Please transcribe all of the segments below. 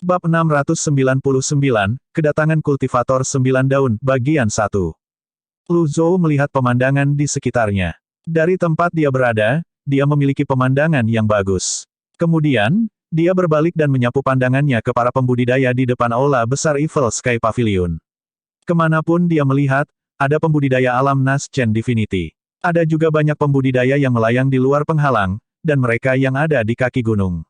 Bab 699, Kedatangan Kultivator 9 Daun, Bagian 1. Lu Zhou melihat pemandangan di sekitarnya. Dari tempat dia berada, dia memiliki pemandangan yang bagus. Kemudian, dia berbalik dan menyapu pandangannya ke para pembudidaya di depan aula besar Evil Sky Pavilion. Kemanapun dia melihat, ada pembudidaya alam Naschen Divinity. Ada juga banyak pembudidaya yang melayang di luar penghalang, dan mereka yang ada di kaki gunung.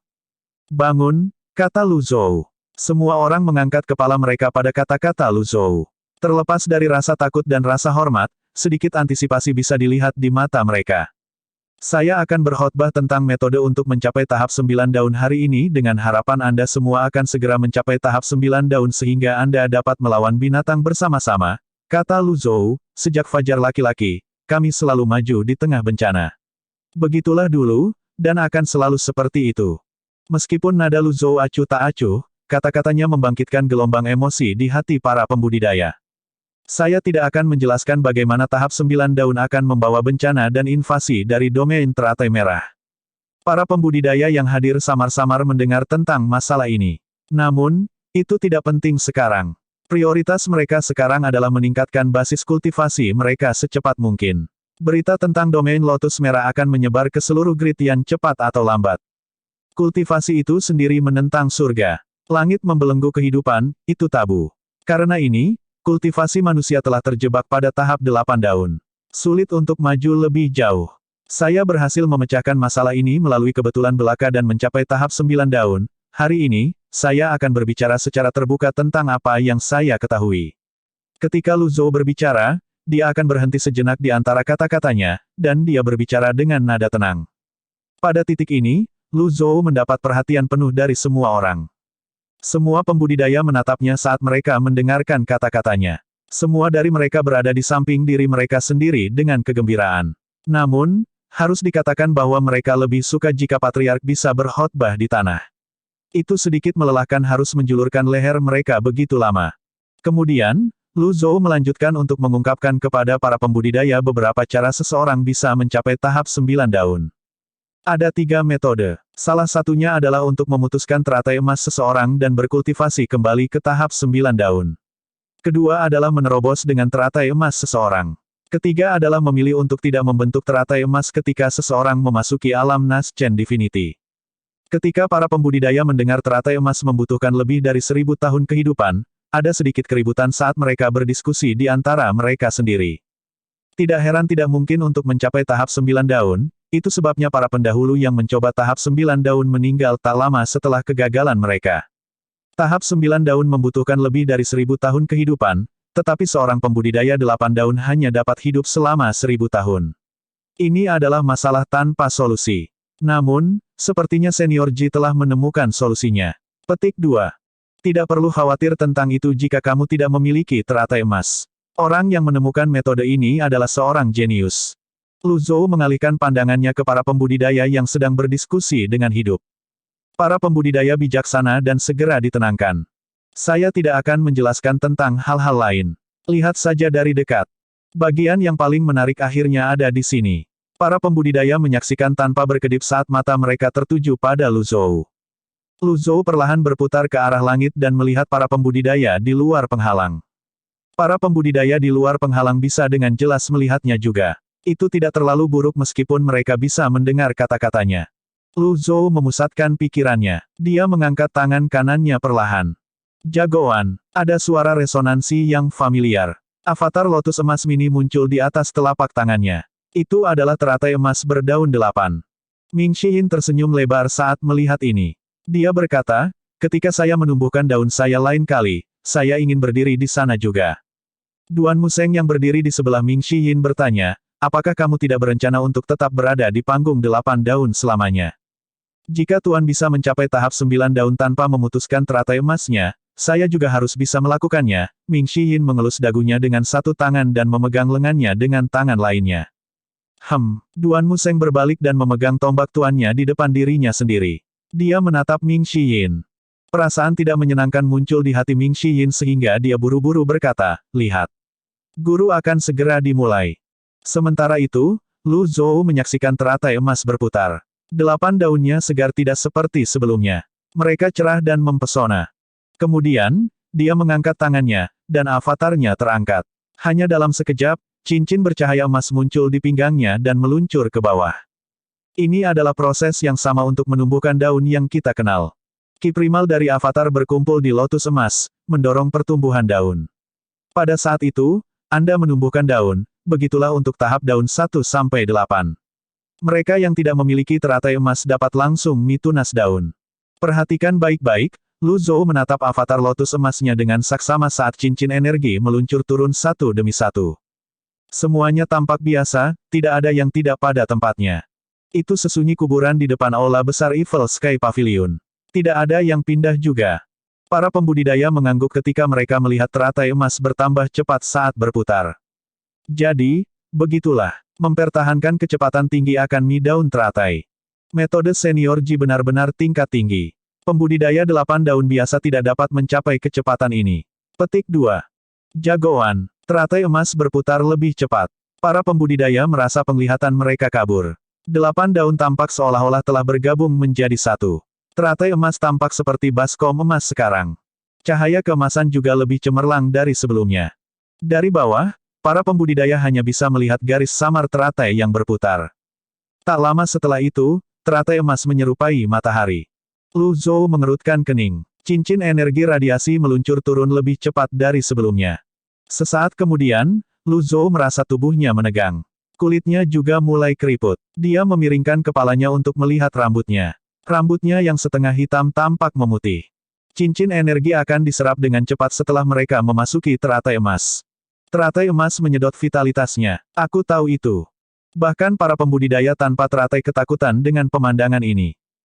Bangun, kata Lu Zhou. Semua orang mengangkat kepala mereka pada kata-kata Lu Zhou. Terlepas dari rasa takut dan rasa hormat, sedikit antisipasi bisa dilihat di mata mereka. Saya akan berkhotbah tentang metode untuk mencapai tahap 9 daun hari ini dengan harapan Anda semua akan segera mencapai tahap 9 daun sehingga Anda dapat melawan binatang bersama-sama, kata Lu Zhou. Sejak fajar laki-laki, kami selalu maju di tengah bencana. Begitulah dulu, dan akan selalu seperti itu. Meskipun nada Lu Zhou acuh tak acuh, kata-katanya membangkitkan gelombang emosi di hati para pembudidaya. Saya tidak akan menjelaskan bagaimana tahap 9 daun akan membawa bencana dan invasi dari domain teratai merah. Para pembudidaya yang hadir samar-samar mendengar tentang masalah ini. Namun, itu tidak penting sekarang. Prioritas mereka sekarang adalah meningkatkan basis kultivasi mereka secepat mungkin. Berita tentang domain Lotus Merah akan menyebar ke seluruh grid yang cepat atau lambat. Kultivasi itu sendiri menentang surga. Langit membelenggu kehidupan, itu tabu. Karena ini, kultivasi manusia telah terjebak pada tahap 8 daun. Sulit untuk maju lebih jauh. Saya berhasil memecahkan masalah ini melalui kebetulan belaka dan mencapai tahap 9 daun. Hari ini, saya akan berbicara secara terbuka tentang apa yang saya ketahui. Ketika Lu Zhou berbicara, dia akan berhenti sejenak di antara kata-katanya, dan dia berbicara dengan nada tenang. Pada titik ini, Lu Zhou mendapat perhatian penuh dari semua orang. Semua pembudidaya menatapnya saat mereka mendengarkan kata-katanya. Semua dari mereka berada di samping diri mereka sendiri dengan kegembiraan. Namun, harus dikatakan bahwa mereka lebih suka jika patriark bisa berkhotbah di tanah. Itu sedikit melelahkan harus menjulurkan leher mereka begitu lama. Kemudian, Lu Zhou melanjutkan untuk mengungkapkan kepada para pembudidaya beberapa cara seseorang bisa mencapai tahap 9 daun. Ada 3 metode. Salah satunya adalah untuk memutuskan teratai emas seseorang dan berkultivasi kembali ke tahap 9 daun. Kedua adalah menerobos dengan teratai emas seseorang. Ketiga adalah memilih untuk tidak membentuk teratai emas ketika seseorang memasuki alam Naschen Divinity. Ketika para pembudidaya mendengar teratai emas membutuhkan lebih dari 1000 tahun kehidupan, ada sedikit keributan saat mereka berdiskusi di antara mereka sendiri. Tidak heran tidak mungkin untuk mencapai tahap 9 daun, itu sebabnya para pendahulu yang mencoba tahap 9 daun meninggal tak lama setelah kegagalan mereka. Tahap 9 daun membutuhkan lebih dari 1000 tahun kehidupan, tetapi seorang pembudidaya 8 daun hanya dapat hidup selama 1000 tahun. Ini adalah masalah tanpa solusi. Namun, sepertinya Senior Ji telah menemukan solusinya. Petik 2. Tidak perlu khawatir tentang itu jika kamu tidak memiliki teratai emas. Orang yang menemukan metode ini adalah seorang jenius. Lu Zhou mengalihkan pandangannya ke para pembudidaya yang sedang berdiskusi dengan hidup. Para pembudidaya bijaksana dan segera ditenangkan. Saya tidak akan menjelaskan tentang hal-hal lain. Lihat saja dari dekat. Bagian yang paling menarik akhirnya ada di sini. Para pembudidaya menyaksikan tanpa berkedip saat mata mereka tertuju pada Lu Zhou. Lu Zhou perlahan berputar ke arah langit dan melihat para pembudidaya di luar penghalang. Para pembudidaya di luar penghalang bisa dengan jelas melihatnya juga. Itu tidak terlalu buruk meskipun mereka bisa mendengar kata-katanya. Lu Zhou memusatkan pikirannya. Dia mengangkat tangan kanannya perlahan. Jagoan. Ada suara resonansi yang familiar. Avatar Lotus Emas Mini muncul di atas telapak tangannya. Itu adalah teratai emas berdaun 8. Ming Shiyin tersenyum lebar saat melihat ini. Dia berkata, ketika saya menumbuhkan daun saya lain kali, saya ingin berdiri di sana juga. Duan Museng yang berdiri di sebelah Ming Shiyin bertanya, apakah kamu tidak berencana untuk tetap berada di panggung 8 daun selamanya? Jika Tuan bisa mencapai tahap 9 daun tanpa memutuskan teratai emasnya, saya juga harus bisa melakukannya. Ming Shiyin mengelus dagunya dengan satu tangan dan memegang lengannya dengan tangan lainnya. Duan Museng berbalik dan memegang tombak tuannya di depan dirinya sendiri. Dia menatap Ming Shiyin. Perasaan tidak menyenangkan muncul di hati Ming Shiyin sehingga dia buru-buru berkata, lihat. Guru akan segera dimulai. Sementara itu, Lu Zhou menyaksikan teratai emas berputar. 8 daunnya segar tidak seperti sebelumnya. Mereka cerah dan mempesona. Kemudian, dia mengangkat tangannya, dan avatarnya terangkat. Hanya dalam sekejap, cincin bercahaya emas muncul di pinggangnya dan meluncur ke bawah. Ini adalah proses yang sama untuk menumbuhkan daun yang kita kenal. Ki primal dari avatar berkumpul di lotus emas, mendorong pertumbuhan daun. Pada saat itu, Anda menumbuhkan daun, begitulah untuk tahap daun 1-8. Mereka yang tidak memiliki teratai emas dapat langsung mitunas daun. Perhatikan baik-baik, Lu Zhou menatap avatar lotus emasnya dengan saksama saat cincin energi meluncur turun satu demi satu. Semuanya tampak biasa, tidak ada yang tidak pada tempatnya. Itu sesunyi kuburan di depan aula besar Evil Sky Pavilion. Tidak ada yang pindah juga. Para pembudidaya mengangguk ketika mereka melihat teratai emas bertambah cepat saat berputar. Jadi, begitulah, mempertahankan kecepatan tinggi akan mi daun teratai. Metode senior Ji benar-benar tingkat tinggi. Pembudidaya 8 daun biasa tidak dapat mencapai kecepatan ini. Petik 2. Jagoan, teratai emas berputar lebih cepat. Para pembudidaya merasa penglihatan mereka kabur. 8 daun tampak seolah-olah telah bergabung menjadi satu. Teratai emas tampak seperti baskom emas sekarang. Cahaya keemasan juga lebih cemerlang dari sebelumnya. Dari bawah, para pembudidaya hanya bisa melihat garis samar teratai yang berputar. Tak lama setelah itu, teratai emas menyerupai matahari. Lu Zhou mengerutkan kening. Cincin energi radiasi meluncur turun lebih cepat dari sebelumnya. Sesaat kemudian, Lu Zhou merasa tubuhnya menegang. Kulitnya juga mulai keriput. Dia memiringkan kepalanya untuk melihat rambutnya. Rambutnya yang setengah hitam tampak memutih. Cincin energi akan diserap dengan cepat setelah mereka memasuki teratai emas. Teratai emas menyedot vitalitasnya. Aku tahu itu. Bahkan para pembudidaya tanpa teratai ketakutan dengan pemandangan ini.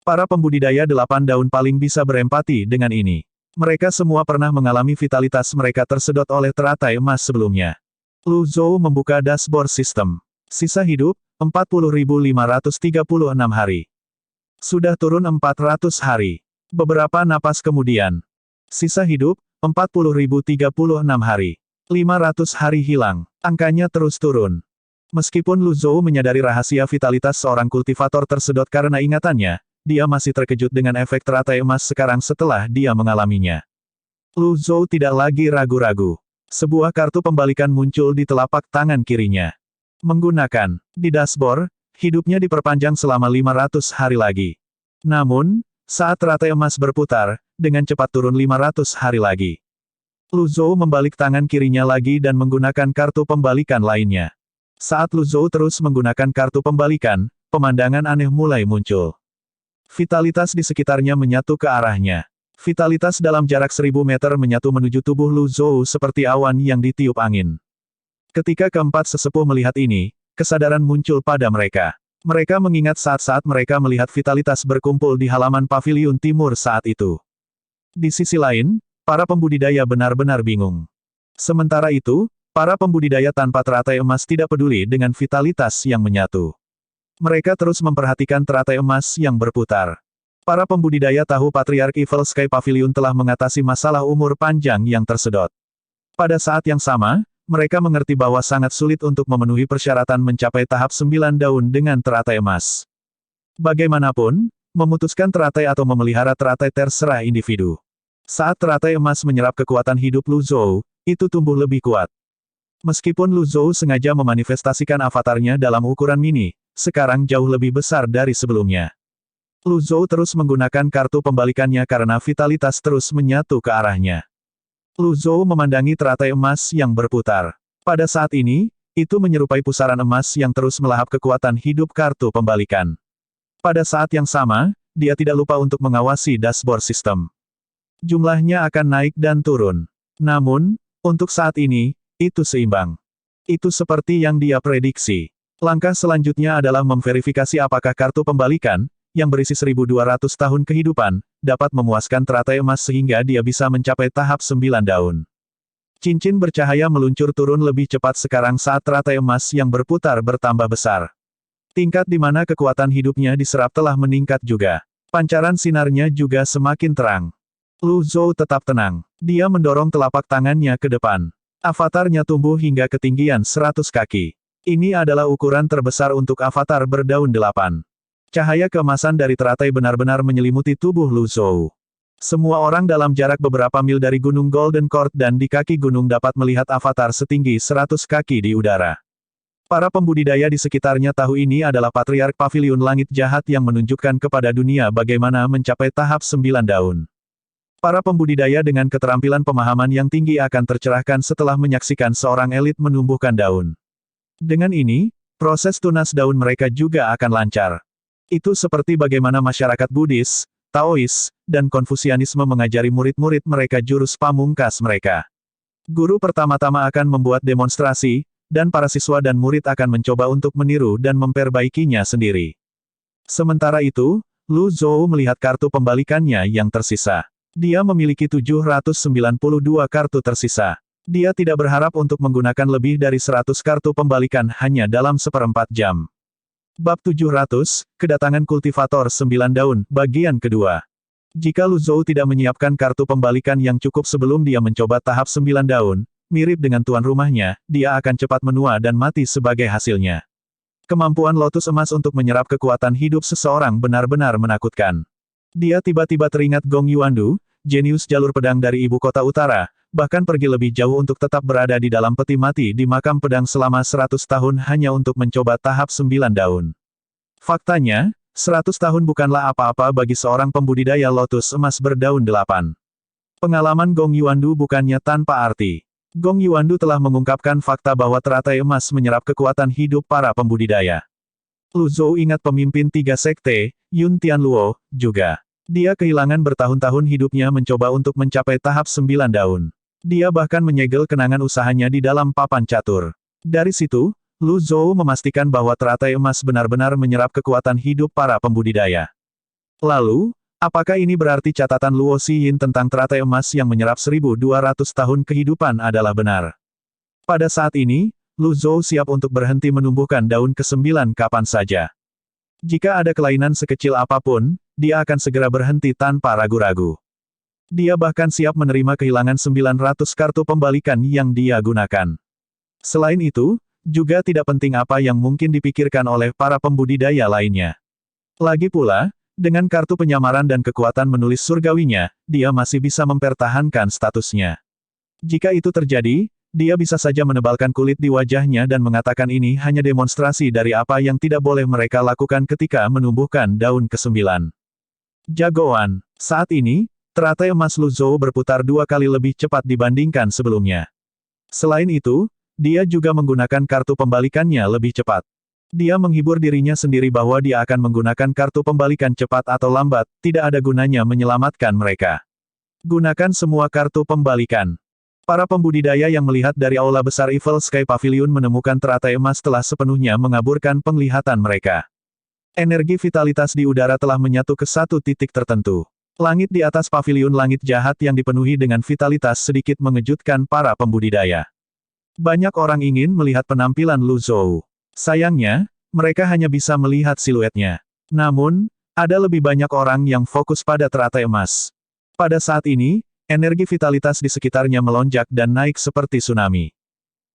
Para pembudidaya 8 daun paling bisa berempati dengan ini. Mereka semua pernah mengalami vitalitas mereka tersedot oleh teratai emas sebelumnya. Lu Zhou membuka dashboard sistem. Sisa hidup, 40.536 hari. Sudah turun 400 hari. Beberapa napas kemudian. Sisa hidup, 40.036 hari. 500 hari hilang. Angkanya terus turun. Meskipun Lu Zhou menyadari rahasia vitalitas seorang kultivator tersedot karena ingatannya, dia masih terkejut dengan efek teratai emas sekarang setelah dia mengalaminya. Lu Zhou tidak lagi ragu-ragu. Sebuah kartu pembalikan muncul di telapak tangan kirinya. Menggunakan di dashboard, hidupnya diperpanjang selama 500 hari lagi. Namun, saat teratai emas berputar, dengan cepat turun 500 hari lagi. Lu Zhou membalik tangan kirinya lagi dan menggunakan kartu pembalikan lainnya. Saat Lu Zhou terus menggunakan kartu pembalikan, pemandangan aneh mulai muncul. Vitalitas di sekitarnya menyatu ke arahnya. Vitalitas dalam jarak 1000 meter menyatu menuju tubuh Lu Zhou seperti awan yang ditiup angin. Ketika keempat sesepuh melihat ini, kesadaran muncul pada mereka. Mereka mengingat saat-saat mereka melihat vitalitas berkumpul di halaman paviliun timur saat itu. Di sisi lain, para pembudidaya benar-benar bingung. Sementara itu, para pembudidaya tanpa teratai emas tidak peduli dengan vitalitas yang menyatu. Mereka terus memperhatikan teratai emas yang berputar. Para pembudidaya tahu Patriark Evil Sky Pavilion telah mengatasi masalah umur panjang yang tersedot. Pada saat yang sama, mereka mengerti bahwa sangat sulit untuk memenuhi persyaratan mencapai tahap 9 daun dengan teratai emas. Bagaimanapun, memutuskan teratai atau memelihara teratai terserah individu. Saat teratai emas menyerap kekuatan hidup Lu Zhou, itu tumbuh lebih kuat. Meskipun Lu Zhou sengaja memanifestasikan avatarnya dalam ukuran mini, sekarang jauh lebih besar dari sebelumnya. Lu Zhou terus menggunakan kartu pembalikannya karena vitalitas terus menyatu ke arahnya. Lu Zhou memandangi teratai emas yang berputar. Pada saat ini, itu menyerupai pusaran emas yang terus melahap kekuatan hidup kartu pembalikan. Pada saat yang sama, dia tidak lupa untuk mengawasi dashboard sistem. Jumlahnya akan naik dan turun. Namun, untuk saat ini, itu seimbang. Itu seperti yang dia prediksi. Langkah selanjutnya adalah memverifikasi apakah kartu pembalikan, yang berisi 1200 tahun kehidupan, dapat memuaskan teratai emas sehingga dia bisa mencapai tahap 9 daun. Cincin bercahaya meluncur turun lebih cepat sekarang saat teratai emas yang berputar bertambah besar. Tingkat di mana kekuatan hidupnya diserap telah meningkat juga. Pancaran sinarnya juga semakin terang. Lu Zhou tetap tenang. Dia mendorong telapak tangannya ke depan. Avatarnya tumbuh hingga ketinggian 100 kaki. Ini adalah ukuran terbesar untuk avatar berdaun 8. Cahaya keemasan dari teratai benar-benar menyelimuti tubuh Lu Zhou. Semua orang dalam jarak beberapa mil dari Gunung Golden Court dan di kaki gunung dapat melihat avatar setinggi 100 kaki di udara. Para pembudidaya di sekitarnya tahu ini adalah Patriark Paviliun Langit Jahat yang menunjukkan kepada dunia bagaimana mencapai tahap 9 daun. Para pembudidaya dengan keterampilan pemahaman yang tinggi akan tercerahkan setelah menyaksikan seorang elit menumbuhkan daun. Dengan ini, proses tunas daun mereka juga akan lancar. Itu seperti bagaimana masyarakat Buddhis, Taois, dan Konfusianisme mengajari murid-murid mereka jurus pamungkas mereka. Guru pertama-tama akan membuat demonstrasi, dan para siswa dan murid akan mencoba untuk meniru dan memperbaikinya sendiri. Sementara itu, Lu Zhou melihat kartu pembalikannya yang tersisa. Dia memiliki 792 kartu tersisa. Dia tidak berharap untuk menggunakan lebih dari 100 kartu pembalikan hanya dalam seperempat jam. Bab 700, Kedatangan Kultivator 9 Daun, bagian kedua. Jika Lu Zhou tidak menyiapkan kartu pembalikan yang cukup sebelum dia mencoba tahap 9 daun, mirip dengan tuan rumahnya, dia akan cepat menua dan mati sebagai hasilnya. Kemampuan lotus emas untuk menyerap kekuatan hidup seseorang benar-benar menakutkan. Dia tiba-tiba teringat Gong Yuandu, jenius jalur pedang dari ibu kota utara, bahkan pergi lebih jauh untuk tetap berada di dalam peti mati di makam pedang selama 100 tahun hanya untuk mencoba tahap 9 daun. Faktanya, 100 tahun bukanlah apa-apa bagi seorang pembudidaya lotus emas berdaun 8. Pengalaman Gong Yuandu bukannya tanpa arti. Gong Yuandu telah mengungkapkan fakta bahwa teratai emas menyerap kekuatan hidup para pembudidaya. Lu Zhou ingat pemimpin 3 sekte, Yun Tianluo, juga. Dia kehilangan bertahun-tahun hidupnya mencoba untuk mencapai tahap 9 daun. Dia bahkan menyegel kenangan usahanya di dalam papan catur. Dari situ, Lu Zhou memastikan bahwa teratai emas benar-benar menyerap kekuatan hidup para pembudidaya. Lalu, apakah ini berarti catatan Luo Xiyin tentang teratai emas yang menyerap 1200 tahun kehidupan adalah benar? Pada saat ini, Lu Zhou siap untuk berhenti menumbuhkan daun ke-9 kapan saja. Jika ada kelainan sekecil apapun, dia akan segera berhenti tanpa ragu-ragu. Dia bahkan siap menerima kehilangan 900 kartu pembalikan yang dia gunakan. Selain itu, juga tidak penting apa yang mungkin dipikirkan oleh para pembudidaya lainnya. Lagi pula, dengan kartu penyamaran dan kekuatan menulis surgawinya, dia masih bisa mempertahankan statusnya. Jika itu terjadi, dia bisa saja menebalkan kulit di wajahnya dan mengatakan ini hanya demonstrasi dari apa yang tidak boleh mereka lakukan ketika menumbuhkan daun ke-9. Jagoan. Saat ini, teratai emas Lu Zhou berputar 2 kali lebih cepat dibandingkan sebelumnya. Selain itu, dia juga menggunakan kartu pembalikannya lebih cepat. Dia menghibur dirinya sendiri bahwa dia akan menggunakan kartu pembalikan cepat atau lambat, tidak ada gunanya menyelamatkan mereka. Gunakan semua kartu pembalikan. Para pembudidaya yang melihat dari aula besar Evil Sky Pavilion menemukan teratai emas telah sepenuhnya mengaburkan penglihatan mereka. Energi vitalitas di udara telah menyatu ke satu titik tertentu. Langit di atas paviliun langit jahat yang dipenuhi dengan vitalitas sedikit mengejutkan para pembudidaya. Banyak orang ingin melihat penampilan Lu Zhou. Sayangnya, mereka hanya bisa melihat siluetnya. Namun, ada lebih banyak orang yang fokus pada teratai emas. Pada saat ini, energi vitalitas di sekitarnya melonjak dan naik seperti tsunami.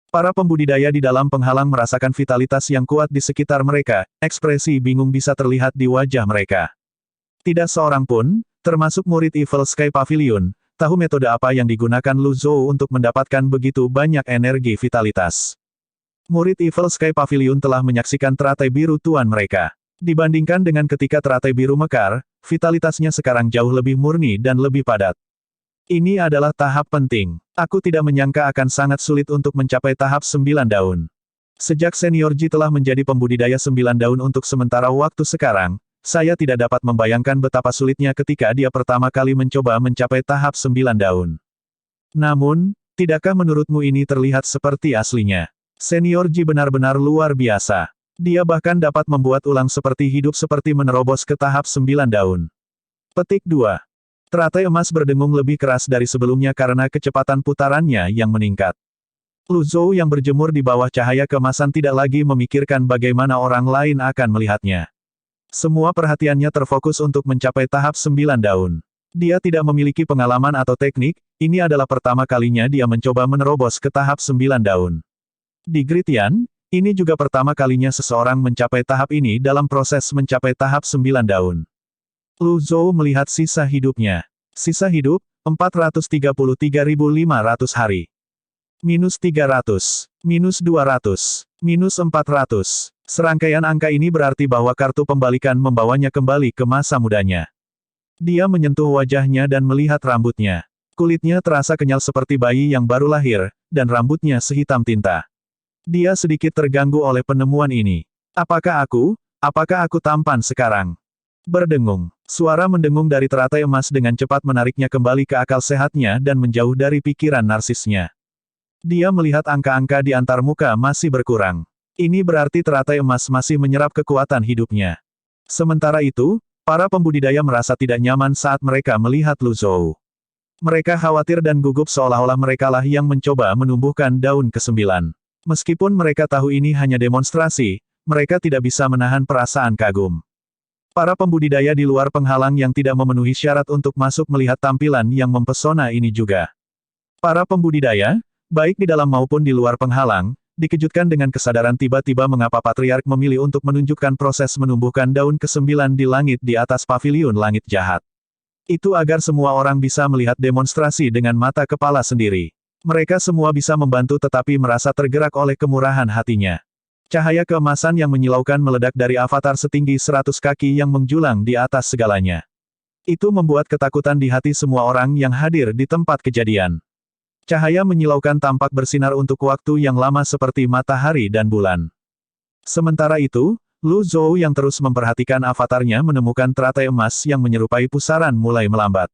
Para pembudidaya di dalam penghalang merasakan vitalitas yang kuat di sekitar mereka, ekspresi bingung bisa terlihat di wajah mereka. Tidak seorang pun, termasuk murid Evil Sky Pavilion, tahu metode apa yang digunakan Lu Zhou untuk mendapatkan begitu banyak energi vitalitas. Murid Evil Sky Pavilion telah menyaksikan teratai biru tuan mereka. Dibandingkan dengan ketika teratai biru mekar, vitalitasnya sekarang jauh lebih murni dan lebih padat. Ini adalah tahap penting. Aku tidak menyangka akan sangat sulit untuk mencapai tahap 9 daun. Sejak Senior Ji telah menjadi pembudidaya 9 daun untuk sementara waktu sekarang, saya tidak dapat membayangkan betapa sulitnya ketika dia pertama kali mencoba mencapai tahap 9 daun. Namun, tidakkah menurutmu ini terlihat seperti aslinya? Senior Ji benar-benar luar biasa. Dia bahkan dapat membuat ulang seperti hidup seperti menerobos ke tahap 9 daun. Petik 2. Teratai emas berdengung lebih keras dari sebelumnya karena kecepatan putarannya yang meningkat. Lu Zhou yang berjemur di bawah cahaya keemasan tidak lagi memikirkan bagaimana orang lain akan melihatnya. Semua perhatiannya terfokus untuk mencapai tahap 9 daun. Dia tidak memiliki pengalaman atau teknik, ini adalah pertama kalinya dia mencoba menerobos ke tahap 9 daun. Di Gritian, ini juga pertama kalinya seseorang mencapai tahap ini dalam proses mencapai tahap 9 daun. Lu Zhou melihat sisa hidupnya. Sisa hidup, 433.500 hari. Minus 300. Minus 200. Minus 400. Serangkaian angka ini berarti bahwa kartu pembalikan membawanya kembali ke masa mudanya. Dia menyentuh wajahnya dan melihat rambutnya. Kulitnya terasa kenyal seperti bayi yang baru lahir, dan rambutnya sehitam tinta. Dia sedikit terganggu oleh penemuan ini. Apakah aku tampan sekarang? Berdengung. Suara mendengung dari teratai emas dengan cepat menariknya kembali ke akal sehatnya dan menjauh dari pikiran narsisnya. Dia melihat angka-angka di antarmuka masih berkurang. Ini berarti teratai emas masih menyerap kekuatan hidupnya. Sementara itu, para pembudidaya merasa tidak nyaman saat mereka melihat Lu Zhou. Mereka khawatir dan gugup seolah-olah merekalah yang mencoba menumbuhkan daun ke-9. Meskipun mereka tahu ini hanya demonstrasi, mereka tidak bisa menahan perasaan kagum. Para pembudidaya di luar penghalang yang tidak memenuhi syarat untuk masuk melihat tampilan yang mempesona ini juga. Para pembudidaya, baik di dalam maupun di luar penghalang, dikejutkan dengan kesadaran tiba-tiba mengapa Patriark memilih untuk menunjukkan proses menumbuhkan daun ke-9 di langit di atas paviliun langit jahat. Itu agar semua orang bisa melihat demonstrasi dengan mata kepala sendiri. Mereka semua bisa membantu tetapi merasa tergerak oleh kemurahan hatinya. Cahaya keemasan yang menyilaukan meledak dari avatar setinggi 100 kaki yang menjulang di atas segalanya. Itu membuat ketakutan di hati semua orang yang hadir di tempat kejadian. Cahaya menyilaukan tampak bersinar untuk waktu yang lama seperti matahari dan bulan. Sementara itu, Lu Zhou yang terus memperhatikan avatarnya menemukan teratai emas yang menyerupai pusaran mulai melambat.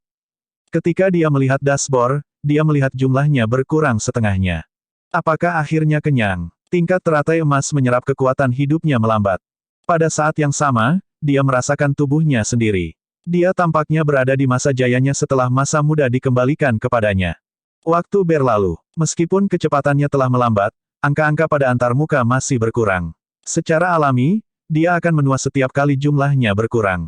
Ketika dia melihat dashboard, dia melihat jumlahnya berkurang setengahnya. Apakah akhirnya kenyang? Tingkat teratai emas menyerap kekuatan hidupnya melambat. Pada saat yang sama, dia merasakan tubuhnya sendiri. Dia tampaknya berada di masa jayanya setelah masa muda dikembalikan kepadanya. Waktu berlalu. Meskipun kecepatannya telah melambat, angka-angka pada antarmuka masih berkurang. Secara alami, dia akan menua setiap kali jumlahnya berkurang.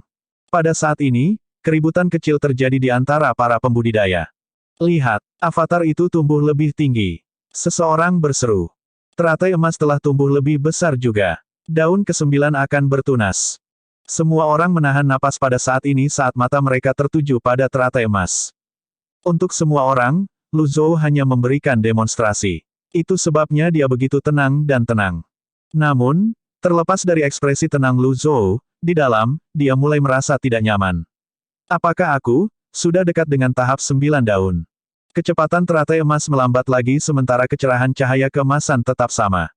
Pada saat ini, keributan kecil terjadi di antara para pembudidaya. Lihat, avatar itu tumbuh lebih tinggi. Seseorang berseru. Teratai emas telah tumbuh lebih besar juga. Daun ke-9 akan bertunas. Semua orang menahan napas pada saat ini saat mata mereka tertuju pada teratai emas. Untuk semua orang, Lu Zhou hanya memberikan demonstrasi. Itu sebabnya dia begitu tenang dan tenang. Namun, terlepas dari ekspresi tenang Lu Zhou, di dalam, dia mulai merasa tidak nyaman. Apakah aku sudah dekat dengan tahap 9 daun? Kecepatan teratai emas melambat lagi sementara kecerahan cahaya keemasan tetap sama.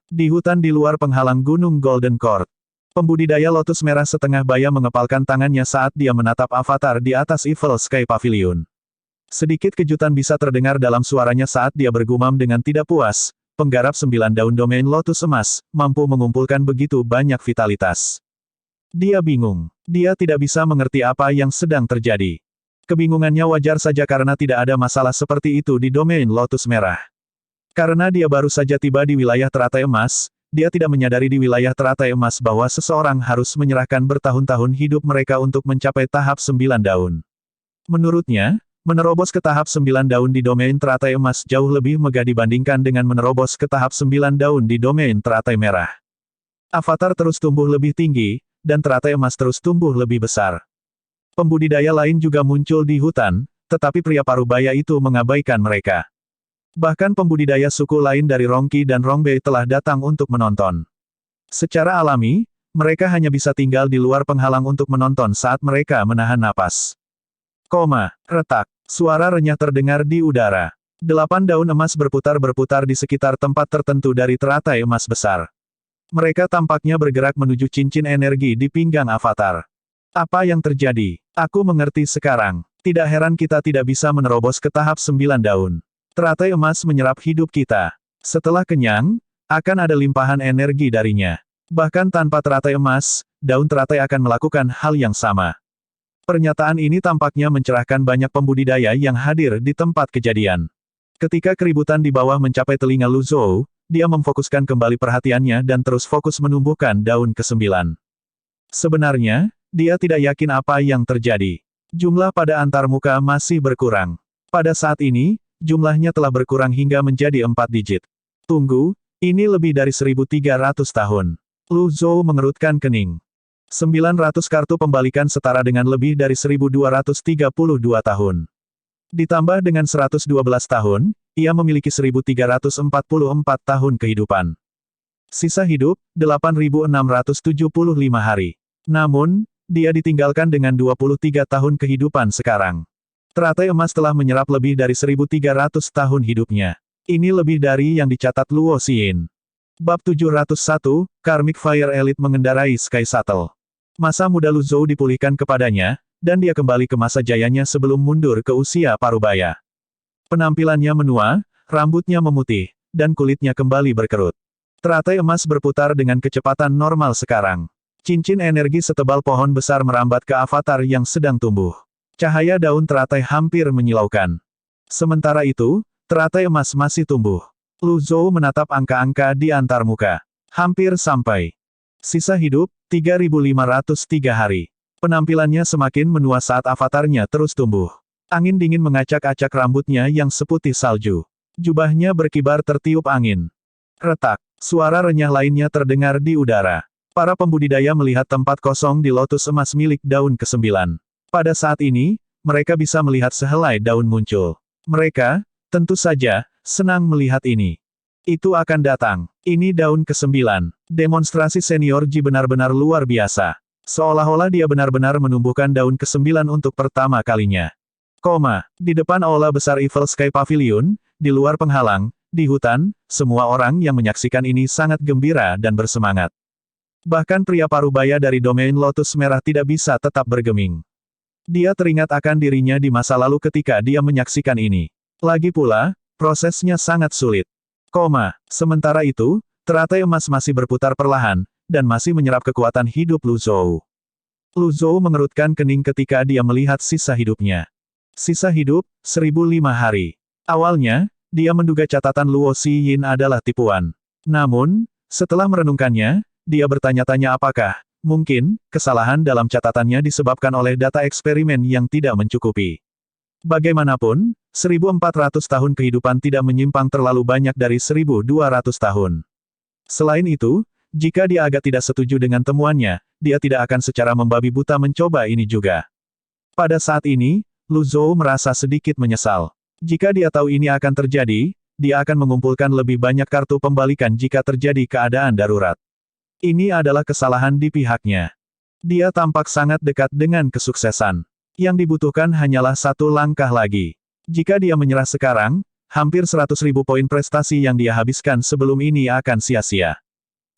Di hutan di luar penghalang gunung Golden Court. Pembudidaya lotus merah setengah baya mengepalkan tangannya saat dia menatap avatar di atas Evil Sky Pavilion. Sedikit kejutan bisa terdengar dalam suaranya saat dia bergumam dengan tidak puas, penggarap 9 daun domain lotus emas, mampu mengumpulkan begitu banyak vitalitas. Dia bingung. Dia tidak bisa mengerti apa yang sedang terjadi. Kebingungannya wajar saja karena tidak ada masalah seperti itu di domain lotus merah. Karena dia baru saja tiba di wilayah teratai emas, dia tidak menyadari di wilayah teratai emas bahwa seseorang harus menyerahkan bertahun-tahun hidup mereka untuk mencapai tahap 9 daun. Menurutnya, menerobos ke tahap 9 daun di domain teratai emas jauh lebih megah dibandingkan dengan menerobos ke tahap 9 daun di domain teratai merah. Avatar terus tumbuh lebih tinggi, dan teratai emas terus tumbuh lebih besar. Pembudidaya lain juga muncul di hutan, tetapi pria parubaya itu mengabaikan mereka. Bahkan pembudidaya suku lain dari Rongqi dan Rongbei telah datang untuk menonton. Secara alami, mereka hanya bisa tinggal di luar penghalang untuk menonton saat mereka menahan napas. Retak. Suara renyah terdengar di udara. 8 daun emas berputar-berputar di sekitar tempat tertentu dari teratai emas besar. Mereka tampaknya bergerak menuju cincin energi di pinggang avatar. Apa yang terjadi? Aku mengerti sekarang. Tidak heran kita tidak bisa menerobos ke tahap 9 daun. Teratai emas menyerap hidup kita. Setelah kenyang, akan ada limpahan energi darinya. Bahkan tanpa teratai emas, daun teratai akan melakukan hal yang sama. Pernyataan ini tampaknya mencerahkan banyak pembudidaya yang hadir di tempat kejadian. Ketika keributan di bawah mencapai telinga Lu Zhou, dia memfokuskan kembali perhatiannya dan terus fokus menumbuhkan daun ke-9. Sebenarnya, dia tidak yakin apa yang terjadi. Jumlah pada antarmuka masih berkurang. Pada saat ini, jumlahnya telah berkurang hingga menjadi 4 digit. Tunggu, ini lebih dari 1.300 tahun. Lu Zhou mengerutkan kening. 900 kartu pembalikan setara dengan lebih dari 1232 tahun. Ditambah dengan 112 tahun, ia memiliki 1344 tahun kehidupan. Sisa hidup, 8.675 hari. Namun, dia ditinggalkan dengan 23 tahun kehidupan sekarang. Teratai emas telah menyerap lebih dari 1.300 tahun hidupnya. Ini lebih dari yang dicatat Luo Xin. Bab 701, Karmic Fire Elite mengendarai Sky Shuttle. Masa muda Lu Zhou dipulihkan kepadanya, dan dia kembali ke masa jayanya sebelum mundur ke usia parubaya. Penampilannya menua, rambutnya memutih, dan kulitnya kembali berkerut. Teratai emas berputar dengan kecepatan normal sekarang. Cincin energi setebal pohon besar merambat ke avatar yang sedang tumbuh. Cahaya daun teratai hampir menyilaukan. Sementara itu, teratai emas masih tumbuh. Lu Zhou menatap angka-angka di antarmuka. Hampir sampai. Sisa hidup, 3.503 hari. Penampilannya semakin menua saat avatarnya terus tumbuh. Angin dingin mengacak-acak rambutnya yang seputih salju. Jubahnya berkibar tertiup angin. Retak. Suara renyah lainnya terdengar di udara. Para pembudidaya melihat tempat kosong di lotus emas milik daun ke-9. Pada saat ini, mereka bisa melihat sehelai daun muncul. Mereka, tentu saja, senang melihat ini. Itu akan datang. Ini daun ke-9. Demonstrasi senior Ji benar-benar luar biasa. Seolah-olah dia benar-benar menumbuhkan daun ke-9 untuk pertama kalinya. Di depan aula besar Evil Sky Pavilion, di luar penghalang, di hutan, semua orang yang menyaksikan ini sangat gembira dan bersemangat. Bahkan pria parubaya dari domain Lotus Merah tidak bisa tetap bergeming. Dia teringat akan dirinya di masa lalu ketika dia menyaksikan ini. Lagi pula, prosesnya sangat sulit. Sementara itu, teratai emas masih berputar perlahan, dan masih menyerap kekuatan hidup Lu Zhou. Lu Zhou mengerutkan kening ketika dia melihat sisa hidupnya. Sisa hidup, 1005 hari. Awalnya, dia menduga catatan Luo Xiyin adalah tipuan. Namun, setelah merenungkannya, dia bertanya-tanya apakah, mungkin, kesalahan dalam catatannya disebabkan oleh data eksperimen yang tidak mencukupi. Bagaimanapun, 1400 tahun kehidupan tidak menyimpang terlalu banyak dari 1200 tahun. Selain itu, jika dia agak tidak setuju dengan temuannya, dia tidak akan secara membabi buta mencoba ini juga. Pada saat ini, Lu Zhou merasa sedikit menyesal. Jika dia tahu ini akan terjadi, dia akan mengumpulkan lebih banyak kartu pembalikan jika terjadi keadaan darurat. Ini adalah kesalahan di pihaknya. Dia tampak sangat dekat dengan kesuksesan. Yang dibutuhkan hanyalah satu langkah lagi. Jika dia menyerah sekarang, hampir 100.000 poin prestasi yang dia habiskan sebelum ini akan sia-sia.